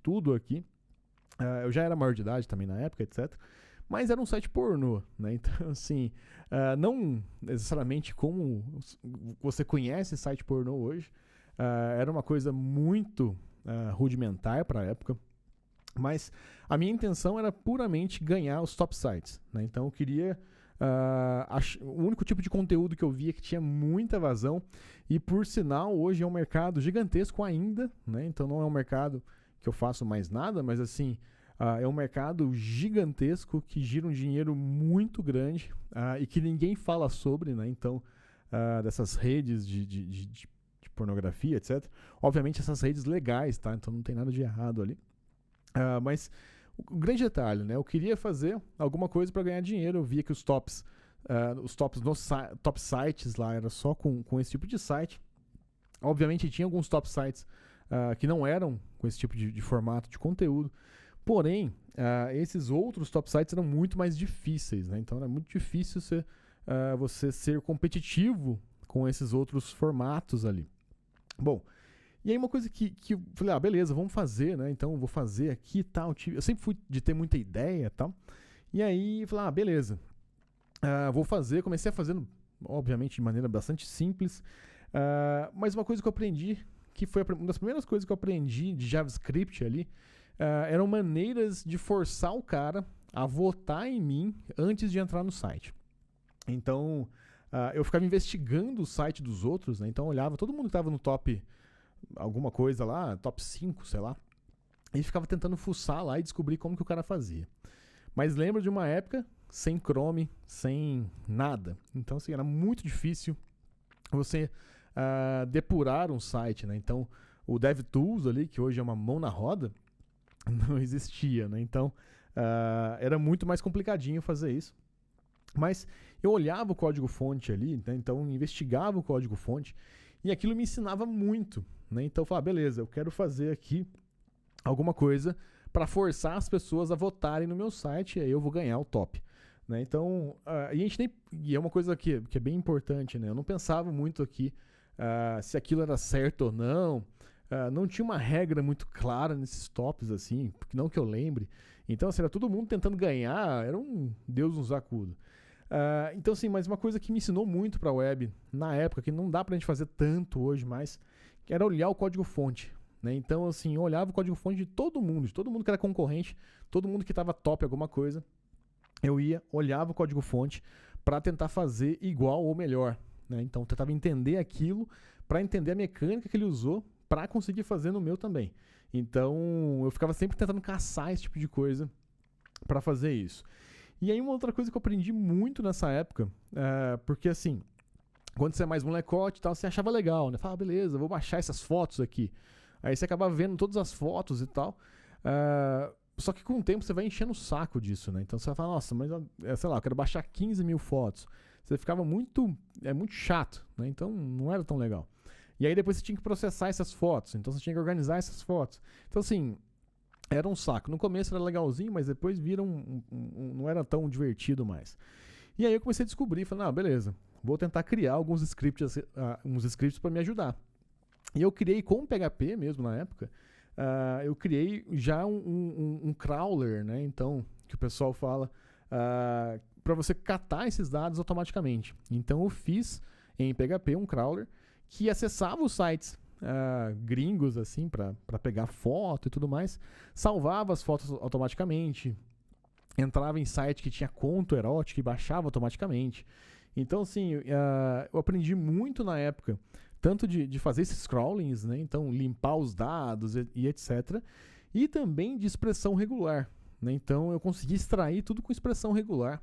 tudo aqui. Eu já era maior de idade também na época, etc. Mas era um site pornô, né? Então, assim, não necessariamente como você conhece site pornô hoje. Era uma coisa muito rudimentar para a época. Mas a minha intenção era puramente ganhar os top sites, né? Então eu queria... o único tipo de conteúdo que eu via que tinha muita vazão. E por sinal, hoje é um mercado gigantesco ainda, né? Então não é um mercado que eu faço mais nada, mas assim... é um mercado gigantesco que gira um dinheiro muito grande e que ninguém fala sobre, né? Então, dessas redes de pornografia, etc. Obviamente, essas redes legais, tá? Então não tem nada de errado ali. Mas o grande detalhe, né? Eu queria fazer alguma coisa para ganhar dinheiro. Eu via que os tops nos top sites lá era só com esse tipo de site. Obviamente, tinha alguns top sites que não eram com esse tipo de formato de conteúdo. Porém, esses outros top sites eram muito mais difíceis, né? Então era muito difícil você ser competitivo com esses outros formatos ali. Bom, e aí uma coisa que eu falei, beleza, vamos fazer, né? Então eu vou fazer aqui e tal. Eu sempre fui de ter muita ideia e tal. E aí eu falei, beleza, vou fazer. Comecei a fazer, obviamente, de maneira bastante simples. Mas uma coisa que eu aprendi, que foi uma das primeiras coisas que eu aprendi de JavaScript ali, eram maneiras de forçar o cara a votar em mim antes de entrar no site. Então, eu ficava investigando o site dos outros, né? Então, eu olhava todo mundo que estava no top, alguma coisa lá, top 5, sei lá, e ficava tentando fuçar lá e descobrir como que o cara fazia. Mas lembro de uma época sem Chrome, sem nada. Então, assim, era muito difícil você depurar um site, né? Então, o DevTools ali, que hoje é uma mão na roda, não existia, né? Então, era muito mais complicadinho fazer isso. Mas eu olhava o código-fonte ali, né? Então investigava o código-fonte e aquilo me ensinava muito, né? Então eu falava, beleza, eu quero fazer aqui alguma coisa para forçar as pessoas a votarem no meu site e aí eu vou ganhar o top. Né? Então, e é uma coisa que é bem importante, né? Eu não pensava muito aqui se aquilo era certo ou não. Não tinha uma regra muito clara nesses tops, assim, não que eu lembre. Então, assim, era todo mundo tentando ganhar, era um Deus nos acuda. Então, assim, mas uma coisa que me ensinou muito para a web na época, que não dá pra gente fazer tanto hoje mais, que era olhar o código-fonte. Né? Então, assim, eu olhava o código-fonte de todo mundo que era concorrente, todo mundo que estava top em alguma coisa. Eu olhava o código-fonte para tentar fazer igual ou melhor. Né? Então, eu tentava entender aquilo para entender a mecânica que ele usou para conseguir fazer no meu também. Então, eu ficava sempre tentando caçar esse tipo de coisa para fazer isso. E aí, uma outra coisa que eu aprendi muito nessa época, porque assim, quando você é mais molecote e tal, você achava legal, né? Fala, beleza, vou baixar essas fotos aqui. Aí você acaba vendo todas as fotos e tal. Só que com o tempo você vai enchendo o saco disso, né? Então você vai falar, nossa, mas sei lá, eu quero baixar 15 mil fotos. Você ficava muito chato, né? Então não era tão legal. E aí depois você tinha que processar essas fotos, então você tinha que organizar essas fotos. Então assim, era um saco. No começo era legalzinho, mas depois vira não era tão divertido mais. E aí eu comecei a descobrir, falei, beleza, vou tentar criar alguns scripts, uns scripts para me ajudar. E eu criei com o PHP mesmo na época, eu criei já um crawler, né? Então, que o pessoal fala, para você catar esses dados automaticamente. Então eu fiz em PHP um crawler que acessava os sites gringos, assim, para pegar foto e tudo mais, salvava as fotos automaticamente, entrava em site que tinha conto erótico e baixava automaticamente. Então, assim, eu aprendi muito na época, tanto de fazer esses crawlings, né? Então, limpar os dados e etc. E também de expressão regular. Né? Então, eu consegui extrair tudo com expressão regular,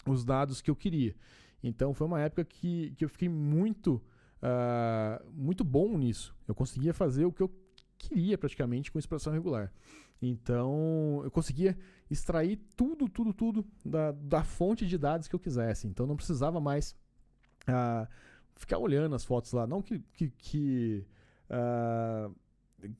os dados que eu queria. Então, foi uma época que eu fiquei muito bom nisso. Eu conseguia fazer o que eu queria praticamente com expressão regular. Então, eu conseguia extrair tudo da fonte de dados que eu quisesse. Então, não precisava mais ficar olhando as fotos lá. Não que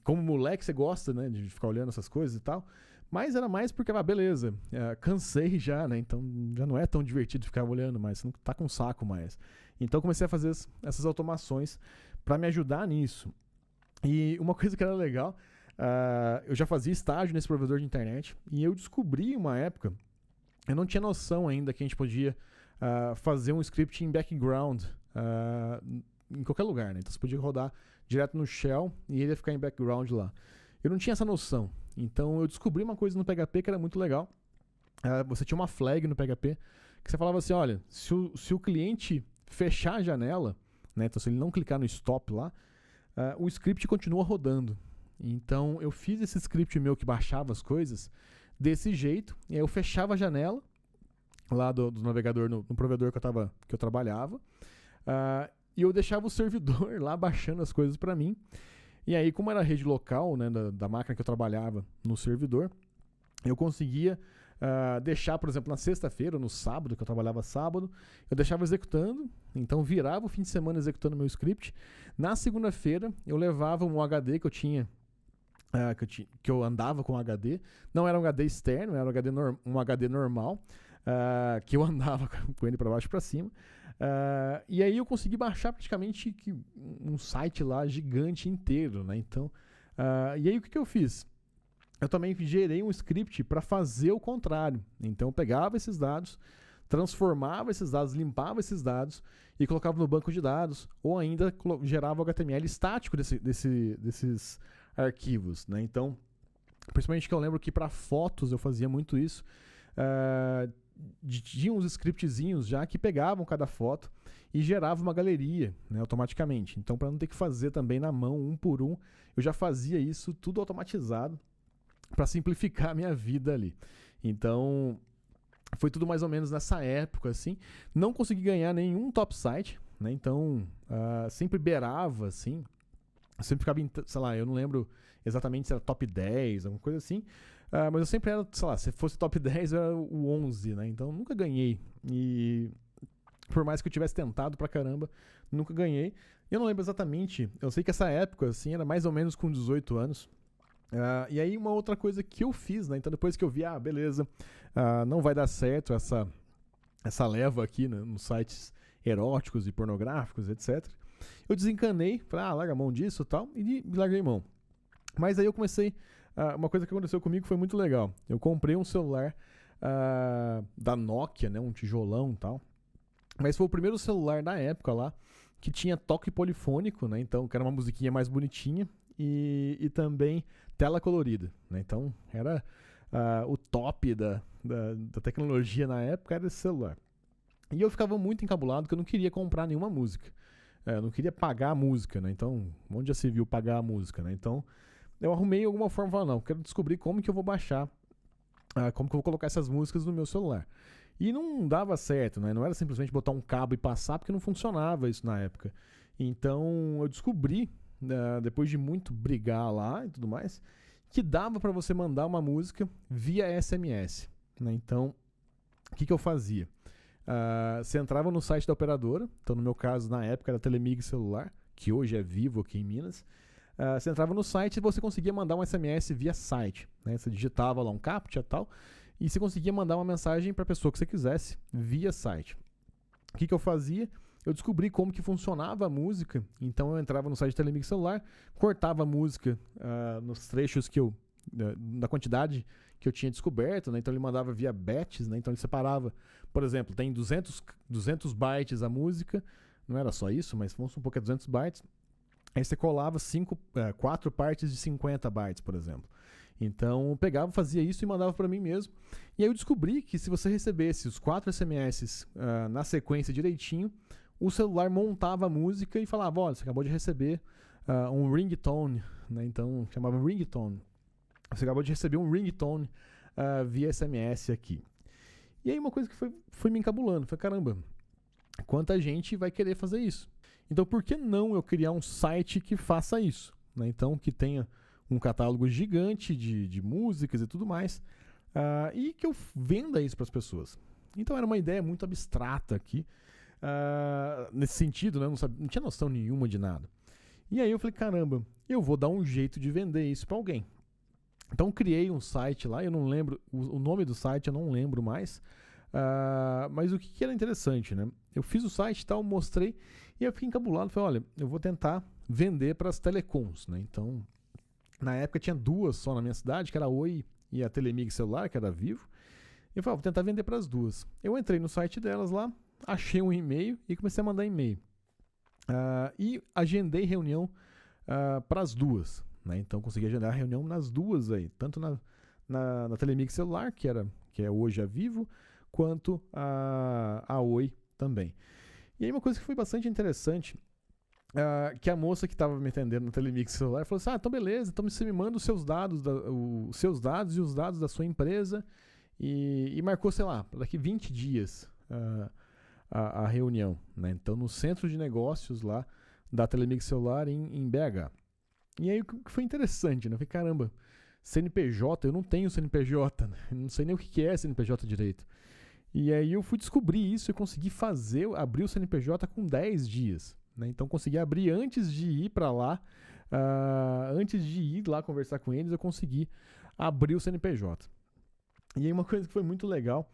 como moleque você gosta, né, de ficar olhando essas coisas e tal, mas era mais porque, beleza, cansei já, né, então já não é tão divertido ficar olhando mais, você não tá com saco mais. Então comecei a fazer essas automações para me ajudar nisso. E uma coisa que era legal, eu já fazia estágio nesse provedor de internet e eu descobri uma época, eu não tinha noção ainda que a gente podia fazer um script em background em qualquer lugar, né? Então você podia rodar direto no shell e ele ia ficar em background lá. Eu não tinha essa noção. Então eu descobri uma coisa no PHP que era muito legal. Você tinha uma flag no PHP que você falava assim, olha, se o cliente fechar a janela, né? Então se ele não clicar no stop lá, o script continua rodando. Então eu fiz esse script meu que baixava as coisas desse jeito, e aí eu fechava a janela lá do navegador no provedor que eu trabalhava, e eu deixava o servidor lá baixando as coisas para mim. E aí, como era a rede local, né, da máquina que eu trabalhava no servidor, eu conseguia deixar, por exemplo, na sexta-feira ou no sábado, que eu trabalhava sábado, eu deixava executando, então virava o fim de semana executando meu script. Na segunda-feira, eu levava um HD que eu tinha, que eu andava com HD, não era um HD externo, era um HD normal, que eu andava com ele para baixo e para cima. E aí eu consegui baixar praticamente um site lá gigante inteiro, né? Então, e aí o que eu fiz? Eu também gerei um script para fazer o contrário. Então eu pegava esses dados, transformava esses dados, limpava esses dados e colocava no banco de dados, ou ainda gerava o HTML estático desses arquivos, né? Então, principalmente que eu lembro que para fotos eu fazia muito isso. Tinha uns scriptzinhos já que pegavam cada foto e geravam uma galeria, né, automaticamente. Então, para não ter que fazer também na mão, um por um, eu já fazia isso tudo automatizado para simplificar a minha vida ali. Então, foi tudo mais ou menos nessa época, assim. Não consegui ganhar nenhum top site, né? Então, sempre beirava, assim. Sempre ficava, sei lá, eu não lembro exatamente se era top 10, alguma coisa assim. Mas eu sempre era, sei lá, se fosse top 10 eu era o 11, né? Então nunca ganhei. E por mais que eu tivesse tentado pra caramba, nunca ganhei. Eu não lembro exatamente, eu sei que essa época, assim, era mais ou menos com 18 anos. E aí uma outra coisa que eu fiz, né? Então depois que eu vi, beleza, não vai dar certo essa leva aqui, né, nos sites eróticos e pornográficos, etc. Eu desencanei, falei, larga a mão disso e tal, e larguei mão. Mas aí eu comecei, uma coisa que aconteceu comigo foi muito legal. Eu comprei um celular da Nokia, né, um tijolão e tal. Mas foi o primeiro celular da época lá que tinha toque polifônico, né? Então, que era uma musiquinha mais bonitinha e também tela colorida, né? Então, era o top da tecnologia na época, era esse celular. E eu ficava muito encabulado que eu não queria comprar nenhuma música. Eu não queria pagar a música, né? Então, onde já se viu pagar a música, né? Então, eu arrumei alguma forma, falei, não, quero descobrir como que eu vou baixar, como que eu vou colocar essas músicas no meu celular. E não dava certo, né? Não era simplesmente botar um cabo e passar, porque não funcionava isso na época. Então eu descobri, depois de muito brigar lá e tudo mais, que dava para você mandar uma música via SMS, né? Então, o que eu fazia? Você entrava no site da operadora, então no meu caso, na época era Telemig Celular, que hoje é Vivo aqui em Minas. Você entrava no site e você conseguia mandar um SMS via site, né? Você digitava lá um CAPTCHA e tal, e você conseguia mandar uma mensagem para a pessoa que você quisesse via site. O que eu fazia? Eu descobri como que funcionava a música, então eu entrava no site de Telemig Celular, cortava a música nos trechos que da quantidade que eu tinha descoberto, né? Então ele mandava via batches, né? Então ele separava, por exemplo, tem 200 bytes a música, não era só isso, mas vamos supor que é 200 bytes, aí você colava 4 partes de 50 bytes, por exemplo. Então eu pegava, fazia isso e mandava para mim mesmo. E aí eu descobri que se você recebesse os 4 SMS na sequência direitinho, o celular montava a música e falava, olha, você acabou de receber um ringtone, né? Então chamava ringtone. Você acabou de receber um ringtone via SMS aqui. E aí uma coisa que foi me encabulando, foi caramba, quanta gente vai querer fazer isso? Então por que não eu criar um site que faça isso, né? Então que tenha um catálogo gigante de músicas e tudo mais, e que eu venda isso para as pessoas. Então era uma ideia muito abstrata aqui, nesse sentido, né? Não tinha noção nenhuma de nada. E aí eu falei, caramba, eu vou dar um jeito de vender isso para alguém. Então criei um site lá, eu não lembro, o nome do site eu não lembro mais, mas o que era interessante, né? Eu fiz o site e tal, mostrei, e eu fiquei encabulado, falei, olha, eu vou tentar vender para as telecoms, né? Então, na época tinha 2 só na minha cidade, que era a Oi e a Telemig Celular, que era Vivo. Eu falei, vou tentar vender para as 2. Eu entrei no site delas lá, achei um e-mail e comecei a mandar e-mail. E agendei reunião para as 2. Né? Então consegui agendar a reunião nas 2 aí, tanto na Telemig Celular, que é hoje a Vivo, quanto a Oi também. E aí uma coisa que foi bastante interessante, que a moça que estava me atendendo no Telemig Celular falou assim, então beleza, então você me manda os seus dados e os dados da sua empresa, e marcou, sei lá, daqui 20 dias a reunião, né? Então no centro de negócios lá da Telemig Celular em BH. E aí o que foi interessante, né? Eu falei, caramba, CNPJ, eu não tenho CNPJ, né? Eu não sei nem o que é CNPJ direito. E aí eu fui descobrir isso e consegui abrir o CNPJ com 10 dias. Né? Então consegui abrir antes de ir para lá, antes de ir lá conversar com eles, eu consegui abrir o CNPJ. E aí uma coisa que foi muito legal,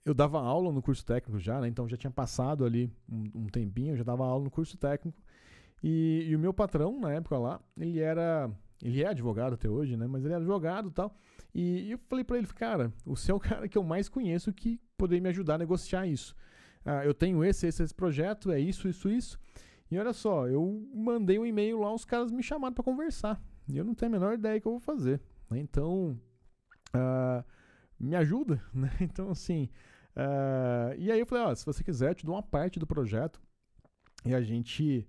eu dava aula no curso técnico já, né? Então já tinha passado ali um tempinho, eu já dava aula no curso técnico. E o meu patrão, na época lá, ele é advogado até hoje, né? Mas ele é advogado e tal. E eu falei pra ele, cara, você é o cara que eu mais conheço que poderia me ajudar a negociar isso. Eu tenho esse projeto, é isso. E olha só, eu mandei um e-mail lá, os caras me chamaram pra conversar. E eu não tenho a menor ideia que eu vou fazer. Né? Então, me ajuda, né? Então, assim... e aí eu falei, se você quiser, eu te dou uma parte do projeto. E a gente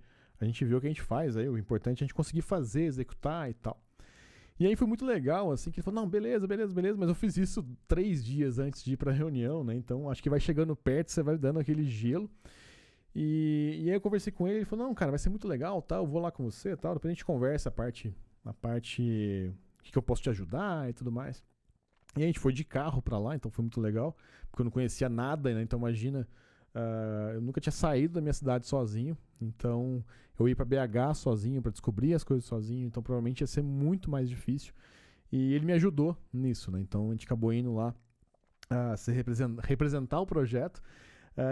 vê o que a gente faz. Aí, o importante é a gente conseguir fazer, executar e tal. E aí foi muito legal, assim, que ele falou, não, beleza, mas eu fiz isso 3 dias antes de ir pra reunião, né? Então, acho que vai chegando perto, você vai dando aquele gelo. E aí eu conversei com ele falou, não, cara, vai ser muito legal, tá? Eu vou lá com você, tal. Depois a gente conversa a parte que eu posso te ajudar e tudo mais. E a gente foi de carro pra lá, então foi muito legal, porque eu não conhecia nada, né? Então imagina, eu nunca tinha saído da minha cidade sozinho, então eu ia pra BH sozinho pra descobrir as coisas sozinho, então provavelmente ia ser muito mais difícil. E ele me ajudou nisso, né? Então a gente acabou indo lá representar o projeto,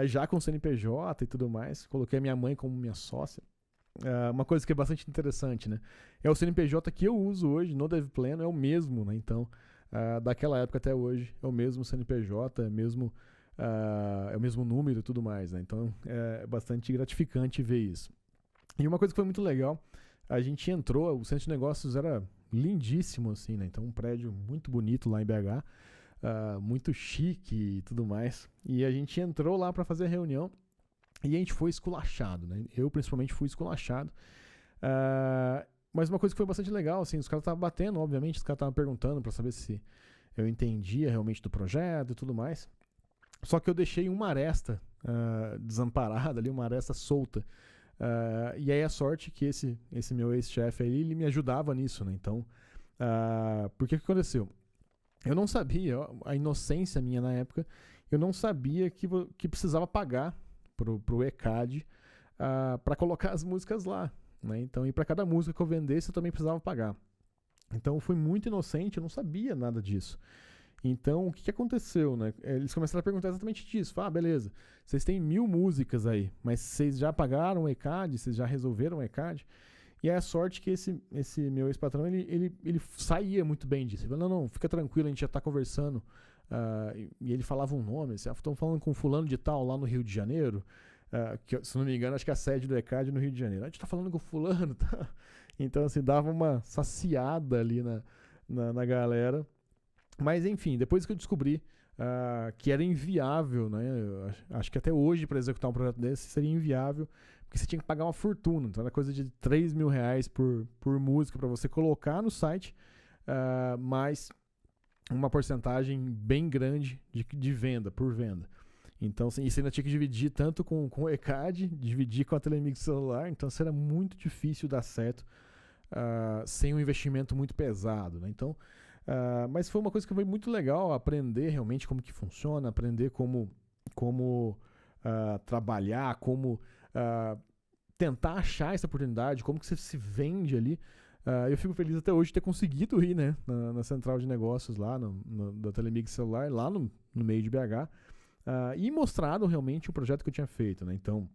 já com o CNPJ e tudo mais. Coloquei a minha mãe como minha sócia. Uma coisa que é bastante interessante, né? É o CNPJ que eu uso hoje no DevPleno, é o mesmo, né? Então, daquela época até hoje, é o mesmo CNPJ, é o mesmo número e tudo mais, né? Então, é bastante gratificante ver isso. E uma coisa que foi muito legal, a gente entrou, o centro de negócios era lindíssimo, assim, né? Então, um prédio muito bonito lá em BH, muito chique e tudo mais. E a gente entrou lá para fazer a reunião e a gente foi esculachado, né? Eu, principalmente, fui esculachado. Mas uma coisa que foi bastante legal, assim, os caras estavam batendo, obviamente, os caras estavam perguntando para saber se eu entendia realmente do projeto e tudo mais. Só que eu deixei uma aresta desamparada ali, uma aresta solta. E aí a sorte que esse meu ex-chefe aí, ele me ajudava nisso, né? Então, por que aconteceu? Eu não sabia, a inocência minha na época, eu não sabia que precisava pagar pro ECAD para colocar as músicas lá, né? Então, e para cada música que eu vendesse, eu também precisava pagar. Então, eu fui muito inocente, eu não sabia nada disso. Então, o que aconteceu, né? Eles começaram a perguntar exatamente disso. Beleza, vocês têm 1000 músicas aí, mas vocês já pagaram o ECAD? Vocês já resolveram o ECAD? E é a sorte que esse meu ex-patrão, ele saía muito bem disso. Ele falou, não, fica tranquilo, a gente já tá conversando. E ele falava um nome, assim, estão falando com fulano de tal lá no Rio de Janeiro, que, se não me engano, acho que a sede do ECAD é no Rio de Janeiro. A gente tá falando com fulano, tá? Então, assim, dava uma saciada ali na galera. Mas, enfim, depois que eu descobri que era inviável, né? Eu acho que até hoje, para executar um projeto desse, seria inviável, porque você tinha que pagar uma fortuna. Então, era coisa de R$3.000 por música para você colocar no site, mais uma porcentagem bem grande de venda, por venda. Então, assim, isso ainda tinha que dividir tanto com o ECAD, dividir com a Telemix celular. Então, isso era muito difícil dar certo sem um investimento muito pesado, né? Então, mas foi uma coisa que foi muito legal aprender realmente como que funciona, aprender como trabalhar, como tentar achar essa oportunidade, como que você se vende ali. Eu fico feliz até hoje de ter conseguido ir, né, na central de negócios lá, da Telemix celular, lá no meio de BH, e mostrado realmente o projeto que eu tinha feito, né? Então,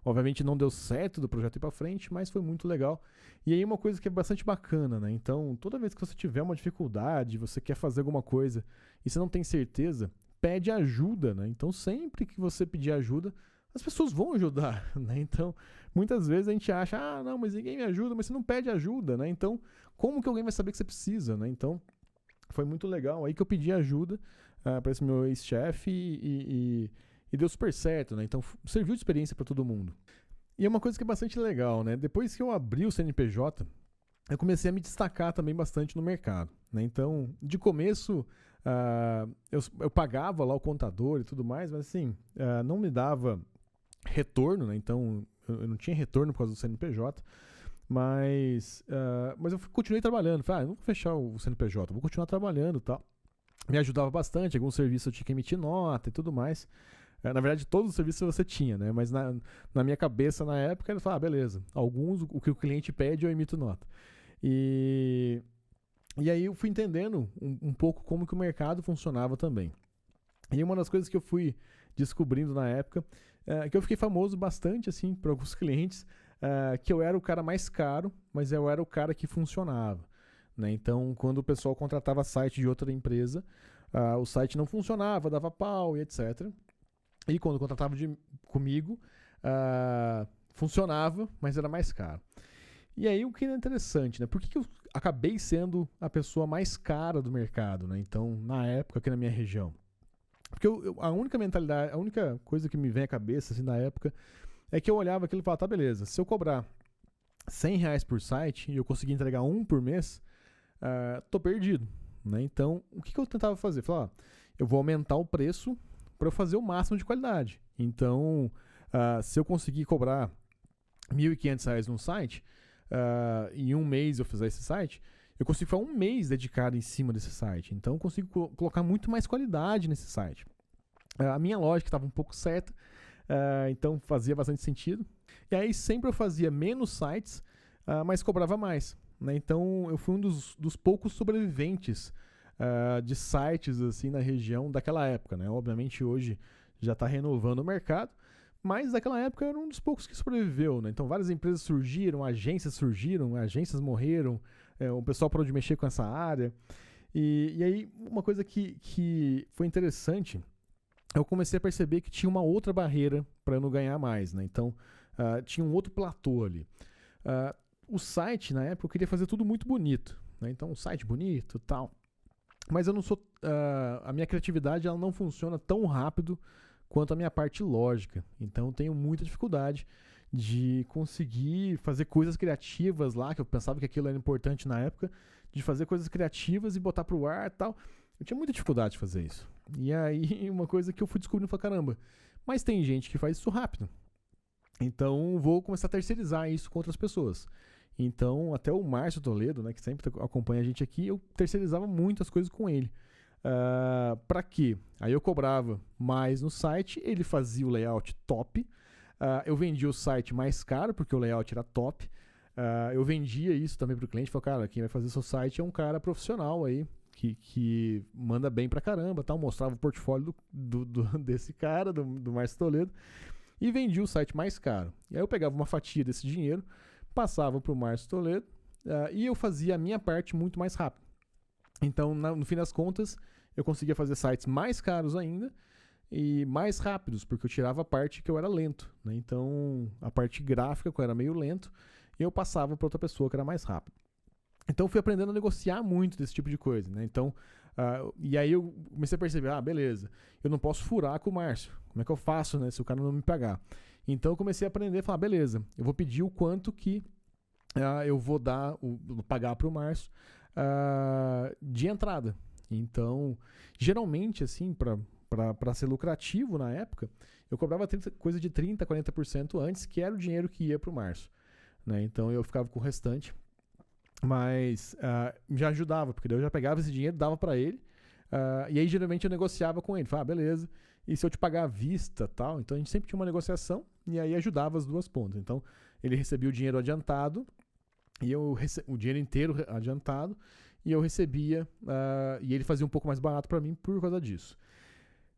obviamente não deu certo do projeto ir para frente, mas foi muito legal. E aí uma coisa que é bastante bacana, né? Então, toda vez que você tiver uma dificuldade, você quer fazer alguma coisa e você não tem certeza, pede ajuda, né? Então, sempre que você pedir ajuda, as pessoas vão ajudar, né? Então, muitas vezes a gente acha, não, mas ninguém me ajuda, mas você não pede ajuda, né? Então, como que alguém vai saber que você precisa, né? Então, foi muito legal aí que eu pedi ajuda para esse meu ex-chefe e deu super certo, né? Então, serviu de experiência para todo mundo. E é uma coisa que é bastante legal, né? Depois que eu abri o CNPJ, eu comecei a me destacar também bastante no mercado, né? Então, de começo, eu pagava lá o contador e tudo mais, mas assim, não me dava retorno, né? Então, eu não tinha retorno por causa do CNPJ, mas eu continuei trabalhando. Falei, não vou fechar o CNPJ, vou continuar trabalhando e tal. Me ajudava bastante, alguns serviços eu tinha que emitir nota e tudo mais. Na verdade, todos os serviços você tinha, né? Mas na minha cabeça, na época, ele falava, beleza, alguns, o que o cliente pede, eu emito nota. E aí eu fui entendendo um pouco como que o mercado funcionava também. E uma das coisas que eu fui descobrindo na época, que eu fiquei famoso bastante, assim, para alguns clientes, que eu era o cara mais caro, mas eu era o cara que funcionava, né? Então, quando o pessoal contratava site de outra empresa, o site não funcionava, dava pau e etc. E quando contratava comigo, funcionava, mas era mais caro. E aí o que é interessante, né? Por que eu acabei sendo a pessoa mais cara do mercado, né? Então, na época, aqui na minha região. Porque a única mentalidade, a única coisa que me vem à cabeça, assim, na época, é que eu olhava aquilo e falava, tá, beleza, se eu cobrar R$100 por site e eu conseguir entregar um por mês, tô perdido, né? Então, o que eu tentava fazer? Falar, eu vou aumentar o preço para eu fazer o máximo de qualidade. Então, se eu conseguir cobrar R$1.500 num site, em um mês eu fizer esse site, eu consigo ficar um mês dedicado em cima desse site. Então eu consigo colocar muito mais qualidade nesse site. A minha lógica estava um pouco certa, então fazia bastante sentido. E aí sempre eu fazia menos sites, mas cobrava mais. Né? Então eu fui um dos poucos sobreviventes de sites assim na região daquela época. Né? Obviamente hoje já está renovando o mercado, mas naquela época eu era um dos poucos que sobreviveu. Né? Então várias empresas surgiram, agências morreram, o pessoal parou de mexer com essa área. E aí uma coisa que foi interessante, eu comecei a perceber que tinha uma outra barreira para eu não ganhar mais. Né? Então tinha um outro platô ali. O site, na época, eu queria fazer tudo muito bonito. Né? Então um site bonito e tal. Mas eu não sou. A minha criatividade ela não funciona tão rápido quanto a minha parte lógica. Então eu tenho muita dificuldade de conseguir fazer coisas criativas lá, que eu pensava que aquilo era importante na época, de fazer coisas criativas e botar pro ar e tal. Eu tinha muita dificuldade de fazer isso. E aí, uma coisa que eu fui descobrindo foi, caramba, mas tem gente que faz isso rápido. Então, vou começar a terceirizar isso com outras pessoas. Então, até o Márcio Toledo, né, que sempre acompanha a gente aqui, eu terceirizava muitas coisas com ele. Para quê? Aí eu cobrava mais no site, ele fazia o layout top. Eu vendia o site mais caro, porque o layout era top. Eu vendia isso também pro cliente. Falei, cara, quem vai fazer seu site é um cara profissional aí, que manda bem pra caramba, tal. Mostrava o portfólio desse cara, do Márcio Toledo. E vendia o site mais caro. E aí eu pegava uma fatia desse dinheiro, passava pro Márcio Toledo, e eu fazia a minha parte muito mais rápido. Então, no fim das contas, eu conseguia fazer sites mais caros ainda, e mais rápidos, porque eu tirava a parte que eu era lento. Né? Então, a parte gráfica, que eu era meio lento, eu passava para outra pessoa que era mais rápido. Então, eu fui aprendendo a negociar muito desse tipo de coisa. Né? Então, e aí eu comecei a perceber, beleza, eu não posso furar com o Márcio. Como é que eu faço, né, se o cara não me pagar? Então, eu comecei a aprender a falar, beleza, eu vou pedir o quanto que eu vou pagar para o Márcio de entrada. Então, geralmente, assim, para ser lucrativo na época, eu cobrava coisa de 30%, 40% antes, que era o dinheiro que ia para o Márcio. Né? Então eu ficava com o restante, mas já ajudava, porque daí eu já pegava esse dinheiro, dava para ele, e aí geralmente eu negociava com ele, falava, beleza, e se eu te pagar à vista tal, então a gente sempre tinha uma negociação, e aí ajudava as duas pontas. Então ele recebia o dinheiro adiantado, e o dinheiro inteiro adiantado, e eu recebia, e ele fazia um pouco mais barato para mim por causa disso.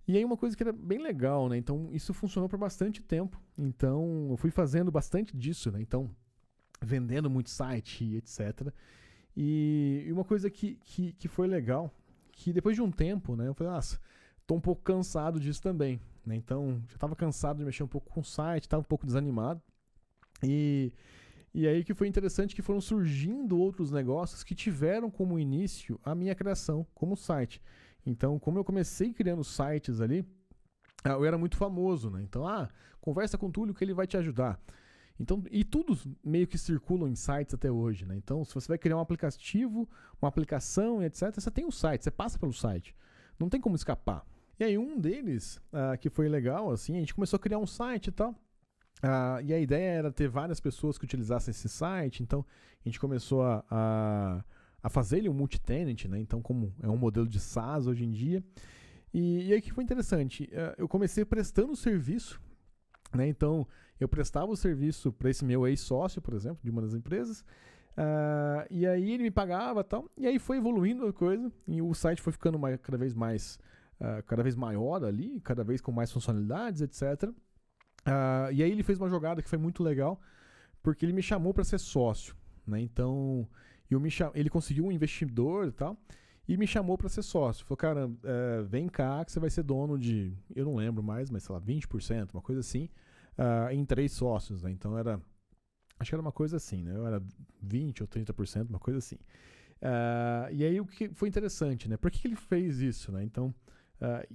E aí uma coisa que era bem legal, né? Então isso funcionou por bastante tempo. Então eu fui fazendo bastante disso, né? Então vendendo muito site, etc. E uma coisa que foi legal, que depois de um tempo, né? Eu falei, nossa, tô um pouco cansado disso também. Né? Então já estava cansado de mexer um pouco com o site, estava um pouco desanimado. E aí que foi interessante que foram surgindo outros negócios que tiveram como início a minha criação como site. Então, como eu comecei criando sites ali, eu era muito famoso, né? Então, conversa com o Túlio que ele vai te ajudar. Então, e tudo meio que circulam em sites até hoje, né? Então, se você vai criar um aplicativo, uma aplicação, etc., você tem um site, você passa pelo site. Não tem como escapar. E aí, um deles, que foi legal, assim, a gente começou a criar um site e tal. E a ideia era ter várias pessoas que utilizassem esse site. Então, a gente começou a fazer ele um multi-tenant, né? Então, como é um modelo de SaaS hoje em dia. E aí que foi interessante, eu comecei prestando serviço, né? Então, eu prestava o serviço para esse meu ex-sócio, por exemplo, de uma das empresas, e aí ele me pagava e tal, e aí foi evoluindo a coisa, e o site foi ficando cada vez maior ali, cada vez com mais funcionalidades, etc. E aí ele fez uma jogada que foi muito legal, porque ele me chamou para ser sócio, né? Então, ele conseguiu um investidor e tal, e me chamou para ser sócio. Falou, cara, vem cá que você vai ser dono de, eu não lembro mais, mas sei lá, 20%, uma coisa assim, em 3 sócios, né? Então acho que era uma coisa assim, né? Eu era 20% ou 30%, uma coisa assim. E aí o que foi interessante, né? Por que ele fez isso, né? Então,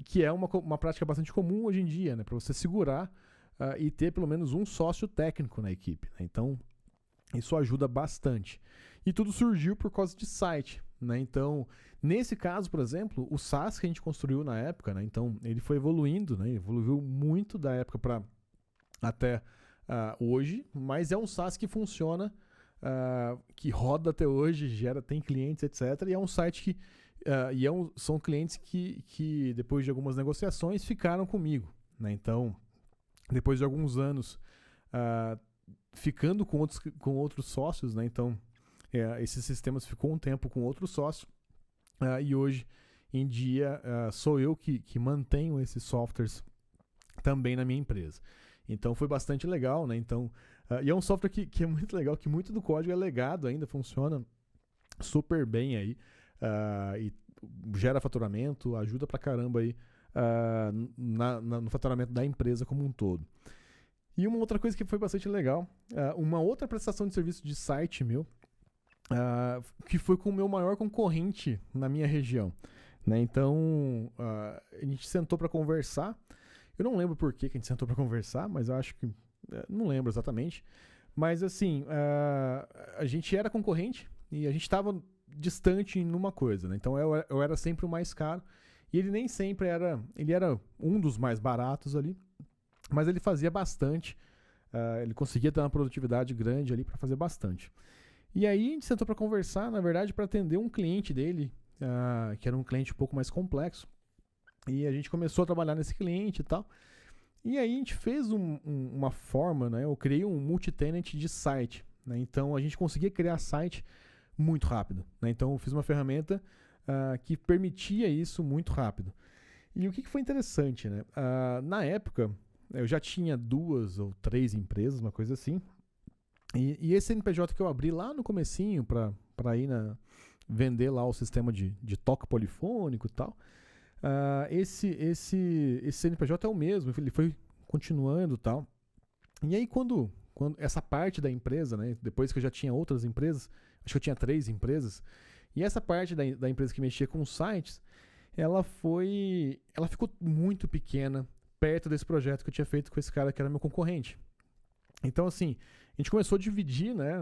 que é uma prática bastante comum hoje em dia, né? Para você segurar e ter pelo menos um sócio técnico na equipe, né? Então, isso ajuda bastante. E tudo surgiu por causa de site, né? Então, nesse caso, por exemplo, o SaaS que a gente construiu na época, né? Então, ele foi evoluindo, né? Evoluiu muito da época para até hoje, mas é um SaaS que funciona que roda até hoje, tem clientes, etc. E é um site que são clientes que, depois de algumas negociações, ficaram comigo, né? Então, depois de alguns anos ficando com outros sócios, né? Então, esses sistemas ficou um tempo com outros sócios, e hoje em dia sou eu que mantenho esses softwares também na minha empresa. Então foi bastante legal, né? Então, e é um software que é muito legal, que muito do código é legado ainda, funciona super bem aí, e gera faturamento, ajuda pra caramba aí no faturamento da empresa como um todo. E uma outra coisa que foi bastante legal, uma outra prestação de serviço de site meu, que foi com o meu maior concorrente na minha região, né? Então, a gente sentou para conversar. Eu não lembro por que a gente sentou para conversar, mas eu acho que... não lembro exatamente. Mas, assim, a gente era concorrente e a gente estava distante em uma coisa, né? Então, eu era sempre o mais caro. E ele nem sempre era... Ele era um dos mais baratos ali, mas ele fazia bastante. Ele conseguia ter uma produtividade grande ali para fazer bastante. E aí a gente sentou para conversar, na verdade, para atender um cliente dele, que era um cliente um pouco mais complexo. E a gente começou a trabalhar nesse cliente e tal. E aí a gente fez uma forma, né? Eu criei um multi-tenant de site, né? Então a gente conseguia criar site muito rápido, né? Então eu fiz uma ferramenta que permitia isso muito rápido. E o que foi interessante, né? Na época, eu já tinha 2 ou 3 empresas, uma coisa assim. E esse CNPJ que eu abri lá no comecinho para ir vender lá o sistema de toque polifônico e tal, esse CNPJ é o mesmo, ele foi continuando e tal. E aí quando essa parte da empresa, né, depois que eu já tinha outras empresas, acho que eu tinha 3 empresas, e essa parte da empresa que mexia com sites, ela ficou muito pequena perto desse projeto que eu tinha feito com esse cara que era meu concorrente. Então, assim, a gente começou a dividir, né,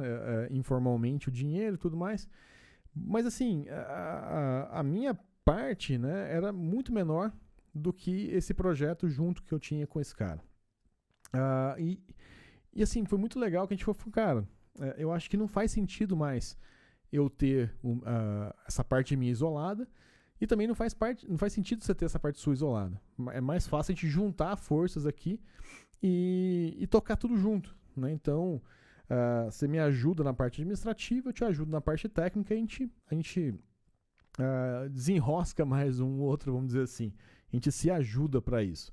informalmente o dinheiro e tudo mais, mas, assim, a minha parte, né, era muito menor do que esse projeto junto que eu tinha com esse cara. E assim, foi muito legal que a gente falou, cara, eu acho que não faz sentido mais eu ter essa parte minha isolada, e também não faz sentido você ter essa parte sua isolada. É mais fácil a gente juntar forças aqui e tocar tudo junto, né? Então, você me ajuda na parte administrativa, eu te ajudo na parte técnica, e a gente desenrosca mais um outro, vamos dizer assim. A gente se ajuda para isso.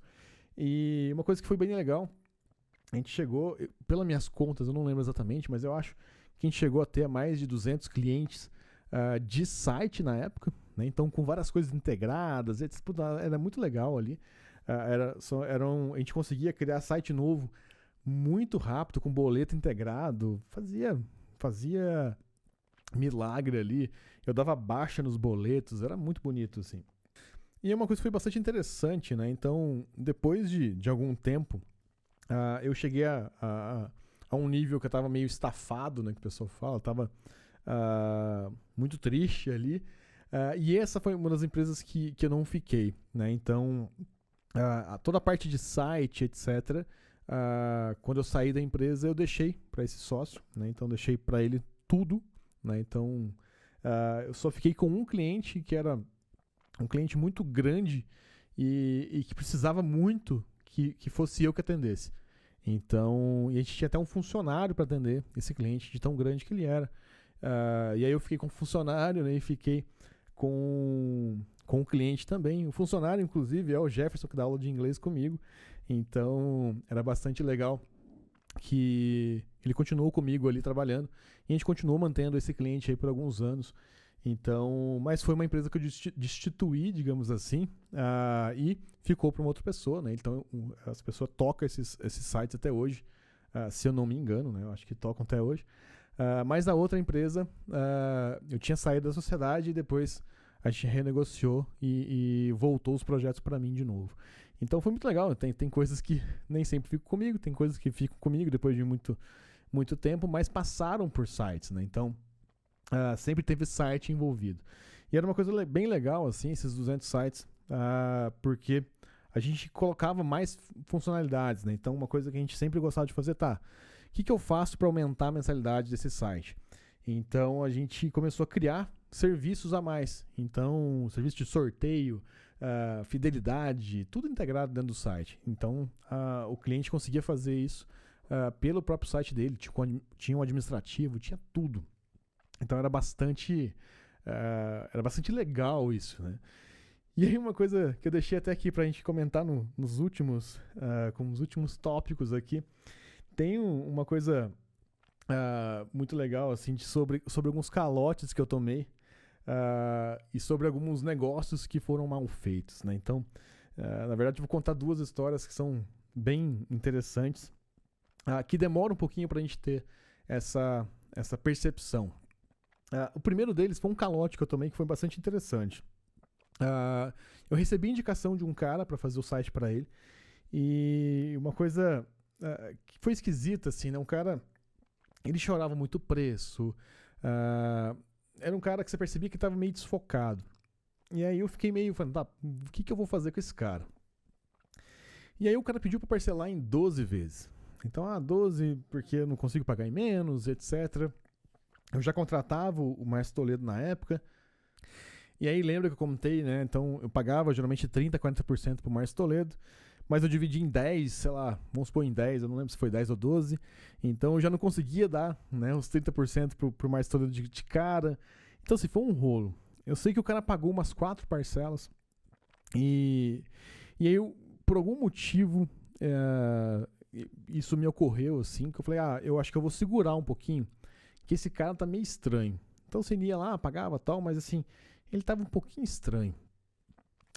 E uma coisa que foi bem legal, a gente chegou, pelas minhas contas, eu não lembro exatamente, mas eu acho que a gente chegou a ter mais de 200 clientes de site na época, né? Então, com várias coisas integradas, era muito legal ali. A gente conseguia criar site novo muito rápido, com boleto integrado, fazia milagre ali. Eu dava baixa nos boletos, era muito bonito, assim. E é uma coisa que foi bastante interessante, né? Então, depois de algum tempo, eu cheguei a um nível que eu tava meio estafado, né? Que o pessoal fala, eu tava muito triste ali. E essa foi uma das empresas que eu não fiquei, né? Então, toda a parte de site, etc., quando eu saí da empresa, eu deixei para esse sócio, né? Então, deixei para ele tudo, né? Então, eu só fiquei com um cliente que era um cliente muito grande e que precisava muito que fosse eu que atendesse. Então, e a gente tinha até um funcionário para atender esse cliente, de tão grande que ele era. E aí eu fiquei com o funcionário, né, e fiquei com o cliente também. O funcionário, inclusive, é o Jefferson, que dá aula de inglês comigo. Então, era bastante legal que ele continuou comigo ali trabalhando. E a gente continuou mantendo esse cliente aí por alguns anos. Então, mas foi uma empresa que eu destituí, digamos assim, e ficou para uma outra pessoa, né? Então, essa pessoa toca esses sites até hoje, se eu não me engano, né? Eu acho que tocam até hoje. Mas a outra empresa, eu tinha saído da sociedade e depois a gente renegociou e voltou os projetos para mim de novo. Então foi muito legal. Tem coisas que nem sempre ficam comigo, tem coisas que ficam comigo depois de muito, muito tempo, mas passaram por sites, né? Então, sempre teve site envolvido. E era uma coisa bem legal, assim, esses 200 sites, porque a gente colocava mais funcionalidades, né? Então, uma coisa que a gente sempre gostava de fazer, que eu faço para aumentar a mensalidade desse site? Então a gente começou a criar serviços a mais. Então, serviço de sorteio, fidelidade, tudo integrado dentro do site. Então o cliente conseguia fazer isso pelo próprio site dele. Tinha um administrativo, tinha tudo. Então era bastante legal isso, né? E aí uma coisa que eu deixei até aqui pra gente comentar nos últimos tópicos aqui, tem uma coisa muito legal assim sobre alguns calotes que eu tomei e sobre alguns negócios que foram mal feitos, né? Então, na verdade, eu vou contar 2 histórias que são bem interessantes, que demora um pouquinho pra gente ter essa percepção. O primeiro deles foi um calote que eu tomei que foi bastante interessante. Eu recebi indicação de um cara para fazer o site para ele, e uma coisa que foi esquisita, assim, né? Um cara, ele chorava muito preço, era um cara que você percebia que estava meio desfocado. E aí eu fiquei meio falando, tá, o que eu vou fazer com esse cara? E aí o cara pediu para parcelar em 12 vezes. Então, 12 porque eu não consigo pagar em menos, etc. Eu já contratava o Márcio Toledo na época. E aí lembra que eu comentei, né? Então eu pagava geralmente 30%, 40% pro Márcio Toledo, mas eu dividi em 10, sei lá, vamos supor em 10, eu não lembro se foi 10 ou 12. Então eu já não conseguia dar, né, os 30% pro Márcio Toledo de cara. Então assim, foi um rolo. Eu sei que o cara pagou umas 4 parcelas. E aí por algum motivo isso me ocorreu assim, que eu falei, eu acho que eu vou segurar um pouquinho, que esse cara tá meio estranho. Então você ia lá, pagava tal, mas assim, ele tava um pouquinho estranho.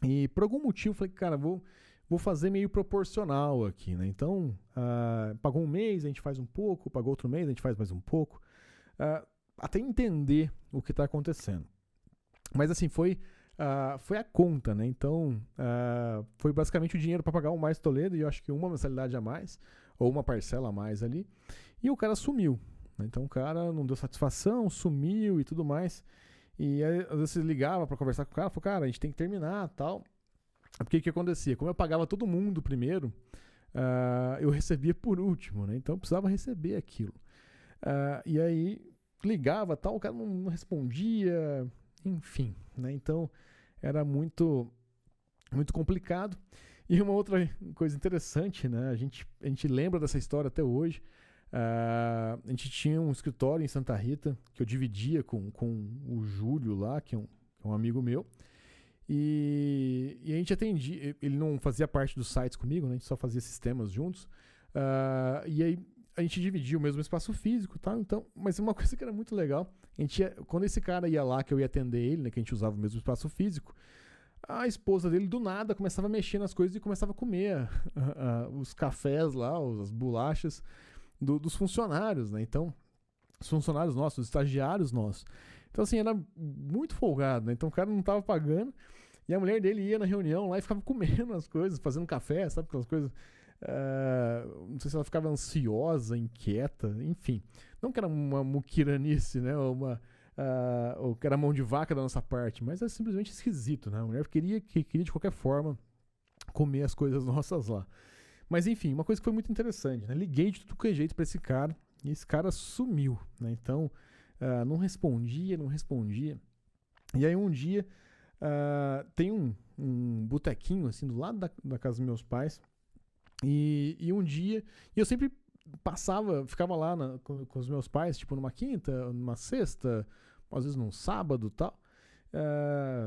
E por algum motivo eu falei, cara, vou fazer meio proporcional aqui, né? Então, pagou um mês, a gente faz um pouco, pagou outro mês, a gente faz mais um pouco, até entender o que está acontecendo. Mas assim, foi a conta, né? Então, foi basicamente o dinheiro para pagar o Márcio Toledo, e eu acho que uma mensalidade a mais, ou uma parcela a mais ali, e o cara sumiu. Então o cara não deu satisfação, sumiu e tudo mais. E aí, às vezes você ligava pra conversar com o cara, falou, cara, a gente tem que terminar e tal. Porque o que acontecia? Como eu pagava todo mundo primeiro, eu recebia por último, né? Então eu precisava receber aquilo. E aí ligava e tal, o cara não respondia, enfim, né? Então era muito, muito complicado. E uma outra coisa interessante, né? A gente lembra dessa história até hoje. A gente tinha um escritório em Santa Rita que eu dividia com o Júlio lá, que é um amigo meu, e a gente atendia. Ele não fazia parte dos sites comigo, né? A gente só fazia sistemas juntos, e aí a gente dividia o mesmo espaço físico, tá? Então, mas uma coisa que era muito legal, quando esse cara ia lá, que eu ia atender ele, né, que a gente usava o mesmo espaço físico, a esposa dele do nada começava a mexer nas coisas e começava a comer os cafés lá, as bolachas dos funcionários, né? Então, os funcionários nossos, os estagiários nossos. Então, assim, era muito folgado, né? Então, o cara não tava pagando e a mulher dele ia na reunião lá e ficava comendo as coisas, fazendo café, sabe? Aquelas coisas. Não sei se ela ficava ansiosa, inquieta, enfim. Não que era uma muquiranice, né? Ou que era mão de vaca da nossa parte, mas é simplesmente esquisito, né? A mulher queria de qualquer forma comer as coisas nossas lá. Mas enfim, uma coisa que foi muito interessante, né? Liguei de tudo que é jeito pra esse cara e esse cara sumiu, né? Então, não respondia. E aí um dia tem um botequinho assim do lado da casa dos meus pais. E um dia, eu sempre ficava lá com os meus pais, tipo numa quinta, numa sexta, às vezes num sábado e tal.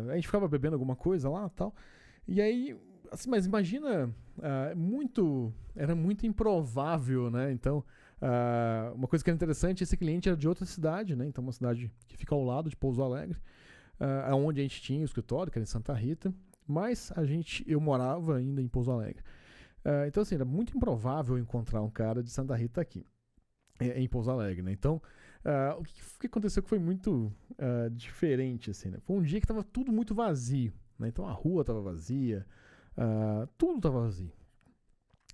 A gente ficava bebendo alguma coisa lá e tal. E aí, assim, mas imagina, era muito improvável, né? Então, uma coisa que era interessante, esse cliente era de outra cidade, né? Então, uma cidade que fica ao lado de Pouso Alegre, onde a gente tinha o escritório, que era em Santa Rita, mas eu morava ainda em Pouso Alegre. Então, assim, era muito improvável encontrar um cara de Santa Rita aqui, em Pouso Alegre, né? Então, o que aconteceu que foi muito diferente, assim, né? Foi um dia que estava tudo muito vazio, né? Então, a rua estava vazia, tudo estava vazio.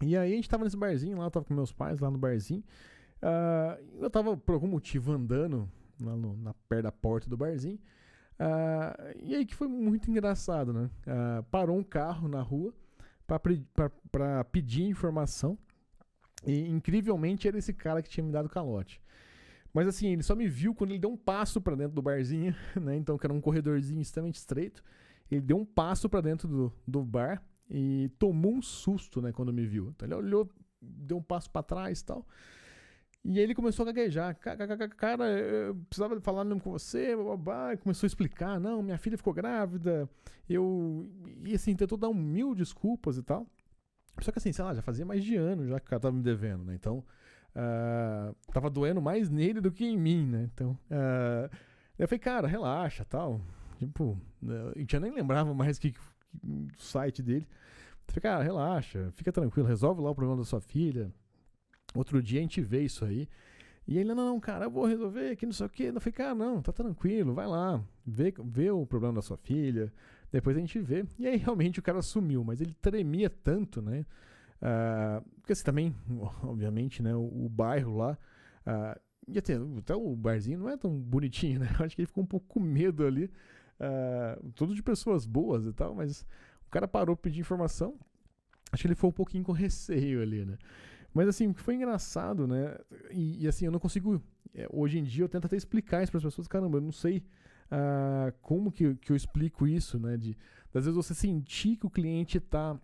E aí, a gente estava nesse barzinho lá, eu estava com meus pais lá no barzinho, eu estava, por algum motivo, andando perto da porta do barzinho, e aí que foi muito engraçado, né? Parou um carro na rua para pedir informação. E incrivelmente era esse cara que tinha me dado calote. Mas assim, ele só me viu quando ele deu um passo pra dentro do barzinho, né? Então, que era um corredorzinho extremamente estreito. Ele deu um passo pra dentro do bar e tomou um susto, né, quando me viu. Então ele olhou, deu um passo pra trás e tal. E aí ele começou a gaguejar. Cara, eu precisava falar mesmo com você, babá. Começou a explicar, não, minha filha ficou grávida. E assim, tentou dar 1000 desculpas e tal. Só que assim, sei lá, já fazia mais de ano já que o cara tava me devendo, né? Então, tava doendo mais nele do que em mim, né? Então, eu falei, cara, relaxa, tal. Tipo, eu já nem lembrava mais do site dele. Eu falei, cara, relaxa, fica tranquilo, resolve lá o problema da sua filha. Outro dia a gente vê isso aí. E ele, não, cara, eu vou resolver aqui, não sei o quê. Eu falei, cara, não, tá tranquilo, vai lá, vê o problema da sua filha, depois a gente vê. E aí realmente o cara sumiu, mas ele tremia tanto, né? Porque assim, também, obviamente, né, o bairro lá, e até o barzinho não é tão bonitinho, né? Eu acho que ele ficou um pouco com medo ali, tudo de pessoas boas e tal, mas o cara parou pra pedir informação. Acho que ele foi um pouquinho com receio ali, né? Mas assim, o que foi engraçado, né? E assim, eu não consigo. Hoje em dia eu tento até explicar isso para as pessoas. Caramba, eu não sei como que eu explico isso, né? Às vezes você sentir que o cliente tá.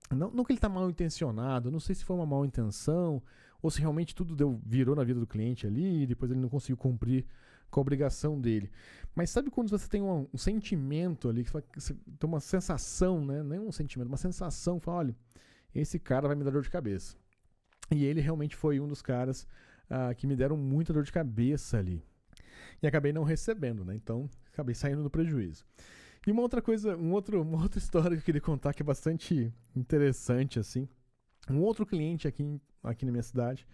Não que ele tá mal intencionado, não sei se foi uma mal intenção, ou se realmente tudo virou na vida do cliente ali, e depois ele não conseguiu cumprir com a obrigação dele. Mas sabe quando você tem um sentimento ali, que você tem uma sensação, né? Não é um sentimento, uma sensação, fala, olha, esse cara vai me dar dor de cabeça. E ele realmente foi um dos caras que me deram muita dor de cabeça ali. E acabei não recebendo, né? Então, acabei saindo no prejuízo. E uma outra coisa, uma outra história que eu queria contar que é bastante interessante, assim. Um outro cliente aqui na minha cidade.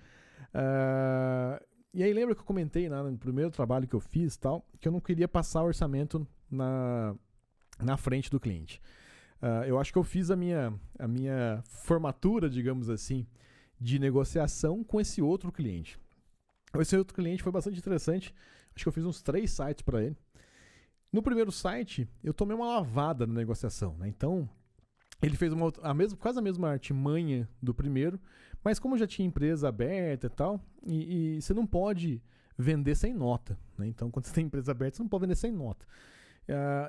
E aí lembra que eu comentei no primeiro trabalho que eu fiz, tal, que eu não queria passar o orçamento na frente do cliente. Eu acho que eu fiz a minha formatura, digamos assim, de negociação com esse outro cliente. Esse outro cliente foi bastante interessante. Acho que eu fiz uns 3 sites para ele. No primeiro site, eu tomei uma lavada na negociação, né? Então, ele fez quase a mesma artimanha do primeiro, mas como já tinha empresa aberta e tal, e você não pode vender sem nota, né? Então, quando você tem empresa aberta, você não pode vender sem nota.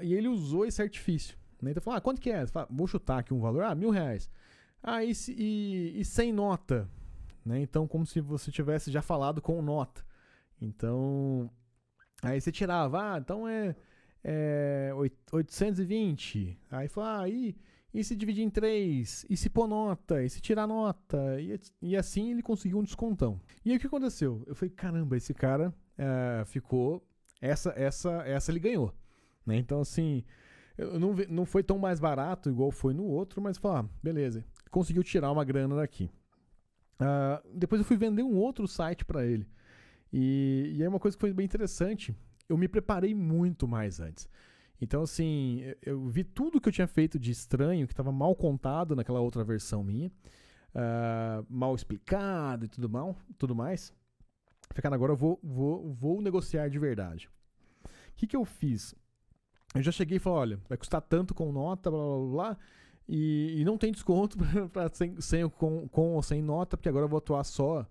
E ele usou esse artifício, né? Então, falou, quanto que é? Fala, vou chutar aqui um valor, R$1.000. E sem nota, né? Então, como se você tivesse já falado com nota. Então, aí você tirava, então é 820. Aí fala, e se dividir em 3? E se pôr nota? E se tirar nota? E assim ele conseguiu um descontão. E aí o que aconteceu? Eu falei, caramba, esse cara ficou... Essa ele ganhou, né? Então, assim, não foi tão mais barato igual foi no outro, mas falei, beleza. Conseguiu tirar uma grana daqui. Depois eu fui vender um outro site para ele. E aí uma coisa que foi bem interessante, eu me preparei muito mais antes. Então, assim, eu vi tudo que eu tinha feito de estranho, que estava mal contado naquela outra versão minha, mal explicado e tudo mais. Falei, cara, agora eu vou negociar de verdade. O que eu fiz? Eu já cheguei e falei, olha, vai custar tanto com nota, blá blá blá, e não tem desconto com ou sem nota, porque agora eu vou atuar só.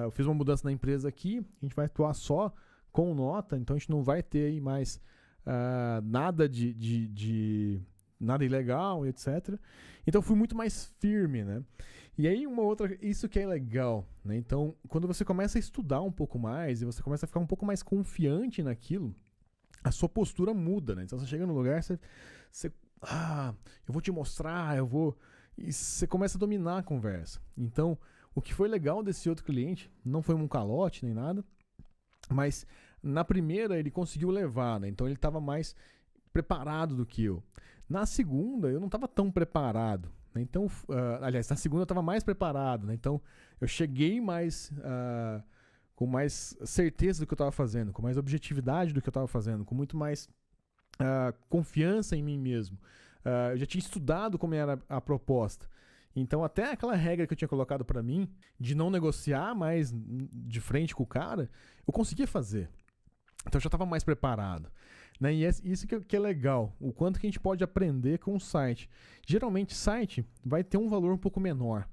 Eu fiz uma mudança na empresa aqui, a gente vai atuar só com nota, então a gente não vai ter aí mais nada de nada ilegal, etc. Então eu fui muito mais firme, né? E aí isso que é legal, né? Então, quando você começa a estudar um pouco mais e você começa a ficar um pouco mais confiante naquilo, a sua postura muda, né? Então você chega no lugar, você eu vou te mostrar, e você começa a dominar a conversa. Então, o que foi legal desse outro cliente, não foi um calote nem nada, mas na primeira ele conseguiu levar, né? Então ele estava mais preparado do que eu. Na segunda, eu não estava tão preparado, né? Então, aliás, na segunda eu estava mais preparado, né? Então, eu cheguei com mais certeza do que eu estava fazendo, com mais objetividade do que eu estava fazendo, com muito mais confiança em mim mesmo. Eu já tinha estudado como era a proposta. Então, até aquela regra que eu tinha colocado para mim, de não negociar mais de frente com o cara, eu conseguia fazer. Então, eu já estava mais preparado. Né? E isso que é legal, o quanto que a gente pode aprender com o site. Geralmente, site vai ter um valor um pouco menor.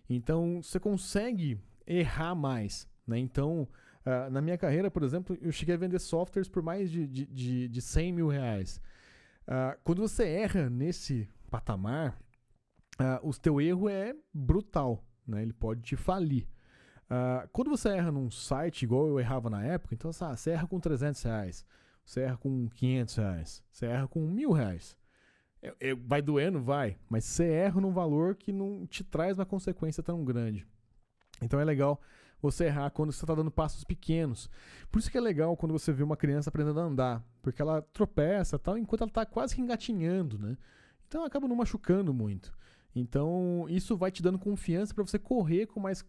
Então, você consegue errar mais, né? Então, na minha carreira, por exemplo, eu cheguei a vender softwares por mais de 100 mil reais. Quando você erra nesse patamar, o teu erro é brutal, né? Ele pode te falir. Quando você erra num site, igual eu errava na época, então você erra com 300 reais, você erra com 500 reais, você erra com 1.000 reais. Vai doendo? Vai, mas você erra num valor que não te traz uma consequência tão grande. Então é legal você errar quando você está dando passos pequenos. Por isso que é legal quando você vê uma criança aprendendo a andar, porque ela tropeça tal, enquanto ela está quase que engatinhando, né? Então ela acaba não machucando muito. Então isso vai te dando confiança para você correr com mais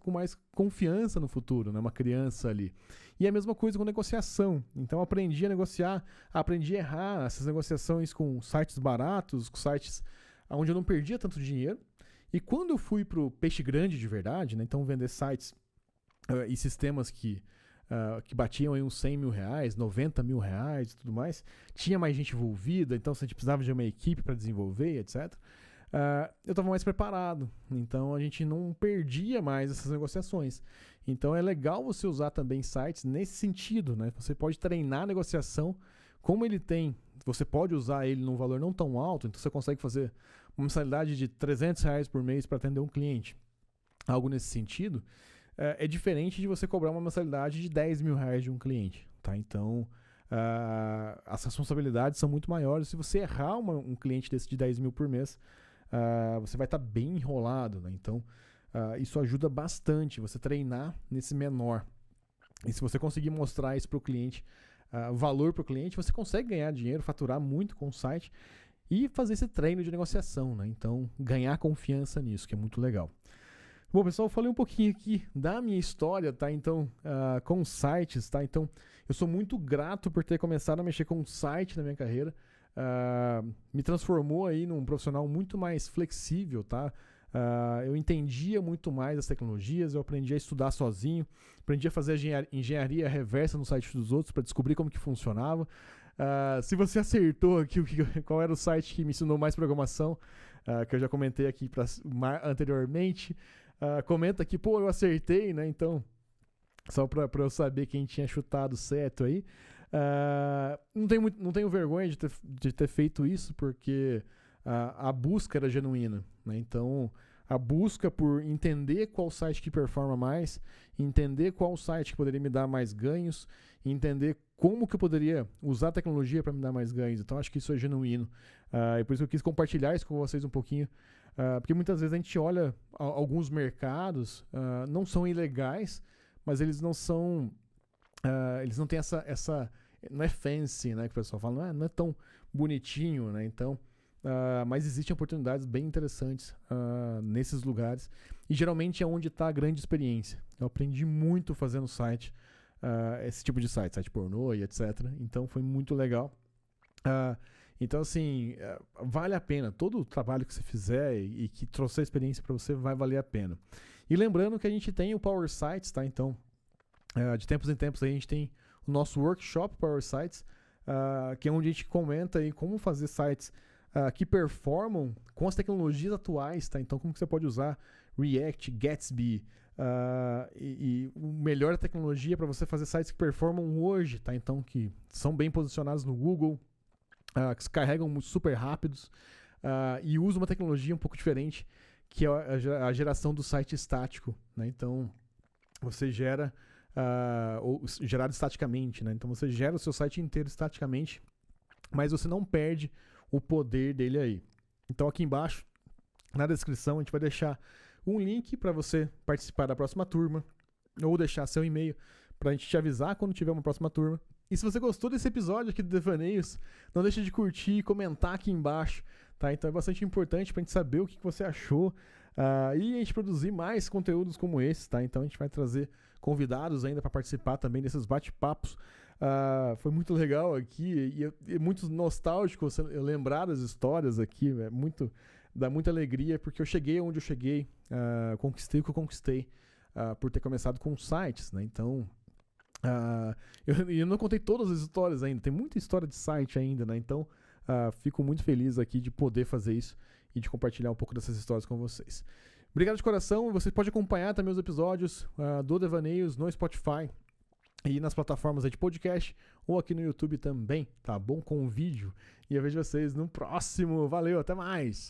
confiança no futuro, né? Uma criança ali. E é a mesma coisa com negociação. Então aprendi a negociar, aprendi a errar essas negociações com sites baratos, com sites onde eu não perdia tanto dinheiro. E quando eu fui para o peixe grande de verdade, né? Então vender sites e sistemas que batiam aí uns 100 mil reais, 90 mil reais e tudo mais, tinha mais gente envolvida, então a gente precisava de uma equipe para desenvolver, etc. Eu estava mais preparado, então a gente não perdia mais essas negociações. Então é legal você usar também sites nesse sentido, né? Você pode treinar a negociação, como ele tem, você pode usar ele num valor não tão alto, então você consegue fazer uma mensalidade de 300 reais por mês para atender um cliente. Algo nesse sentido, é diferente de você cobrar uma mensalidade de 10 mil reais de um cliente, tá? Então, as responsabilidades são muito maiores. Se você errar um cliente desse de 10 mil por mês, você vai estar bem enrolado, né? Então, isso ajuda bastante você treinar nesse menor. E se você conseguir mostrar isso para o cliente, valor para o cliente, você consegue ganhar dinheiro, faturar muito com o site e fazer esse treino de negociação, né? Então, ganhar confiança nisso, que é muito legal. Bom, pessoal, eu falei um pouquinho aqui da minha história, tá? Então, com sites, tá? Então, eu sou muito grato por ter começado a mexer com um site na minha carreira. Me transformou aí num profissional muito mais flexível, tá? Eu entendia muito mais as tecnologias, eu aprendi a estudar sozinho, aprendi a fazer engenharia reversa no site dos outros para descobrir como que funcionava. Se você acertou aqui qual era o site que me ensinou mais programação, que eu já comentei aqui anteriormente, comenta aqui, eu acertei, né? Então, só para eu saber quem tinha chutado certo aí. Não tenho vergonha de ter feito isso, porque a busca era genuína, né? Então, a busca por entender qual site que performa mais, entender qual site que poderia me dar mais ganhos, entender como que eu poderia usar a tecnologia para me dar mais ganhos. Então, acho que isso é genuíno. E por isso eu quis compartilhar isso com vocês um pouquinho. Porque muitas vezes a gente olha alguns mercados, não são ilegais, mas eles não são... eles não têm essa não é fancy, né? Que o pessoal fala, não é tão bonitinho, né? Então, mas existem oportunidades bem interessantes nesses lugares. E geralmente é onde está a grande experiência. Eu aprendi muito fazendo site, esse tipo de site pornô e etc. Então foi muito legal. Então, assim, vale a pena. Todo o trabalho que você fizer e que trouxer experiência para você vai valer a pena. E lembrando que a gente tem o Power Sites, tá? Então, de tempos em tempos a gente tem o nosso workshop Power Sites, que é onde a gente comenta aí como fazer sites que performam com as tecnologias atuais, tá? Então, como que você pode usar React, Gatsby, e o melhor tecnologia para você fazer sites que performam hoje, tá? Então, que são bem posicionados no Google, que se carregam super rápidos e usam uma tecnologia um pouco diferente, que é a geração do site estático, né? Então, você gera gerado estaticamente, né? Então, você gera o seu site inteiro estaticamente, mas você não perde o poder dele aí. Então, aqui embaixo, na descrição, a gente vai deixar um link para você participar da próxima turma, ou deixar seu e-mail para a gente te avisar quando tiver uma próxima turma. E se você gostou desse episódio aqui do Devaneios, não deixe de curtir e comentar aqui embaixo, tá? Então é bastante importante pra gente saber o que você achou e a gente produzir mais conteúdos como esse, tá? Então a gente vai trazer convidados ainda para participar também desses bate-papos. Foi muito legal aqui e muito nostálgico eu lembrar das histórias aqui, dá muita alegria, porque eu cheguei onde eu cheguei, conquistei o que eu conquistei por ter começado com sites, né? Então... eu não contei todas as histórias ainda, tem muita história de site ainda, né? Então fico muito feliz aqui de poder fazer isso e de compartilhar um pouco dessas histórias com vocês. Obrigado de coração. Você pode acompanhar também os episódios do Devaneios no Spotify e nas plataformas aí de podcast ou aqui no YouTube também, tá bom? Com o vídeo. E eu vejo vocês no próximo. Valeu, até mais!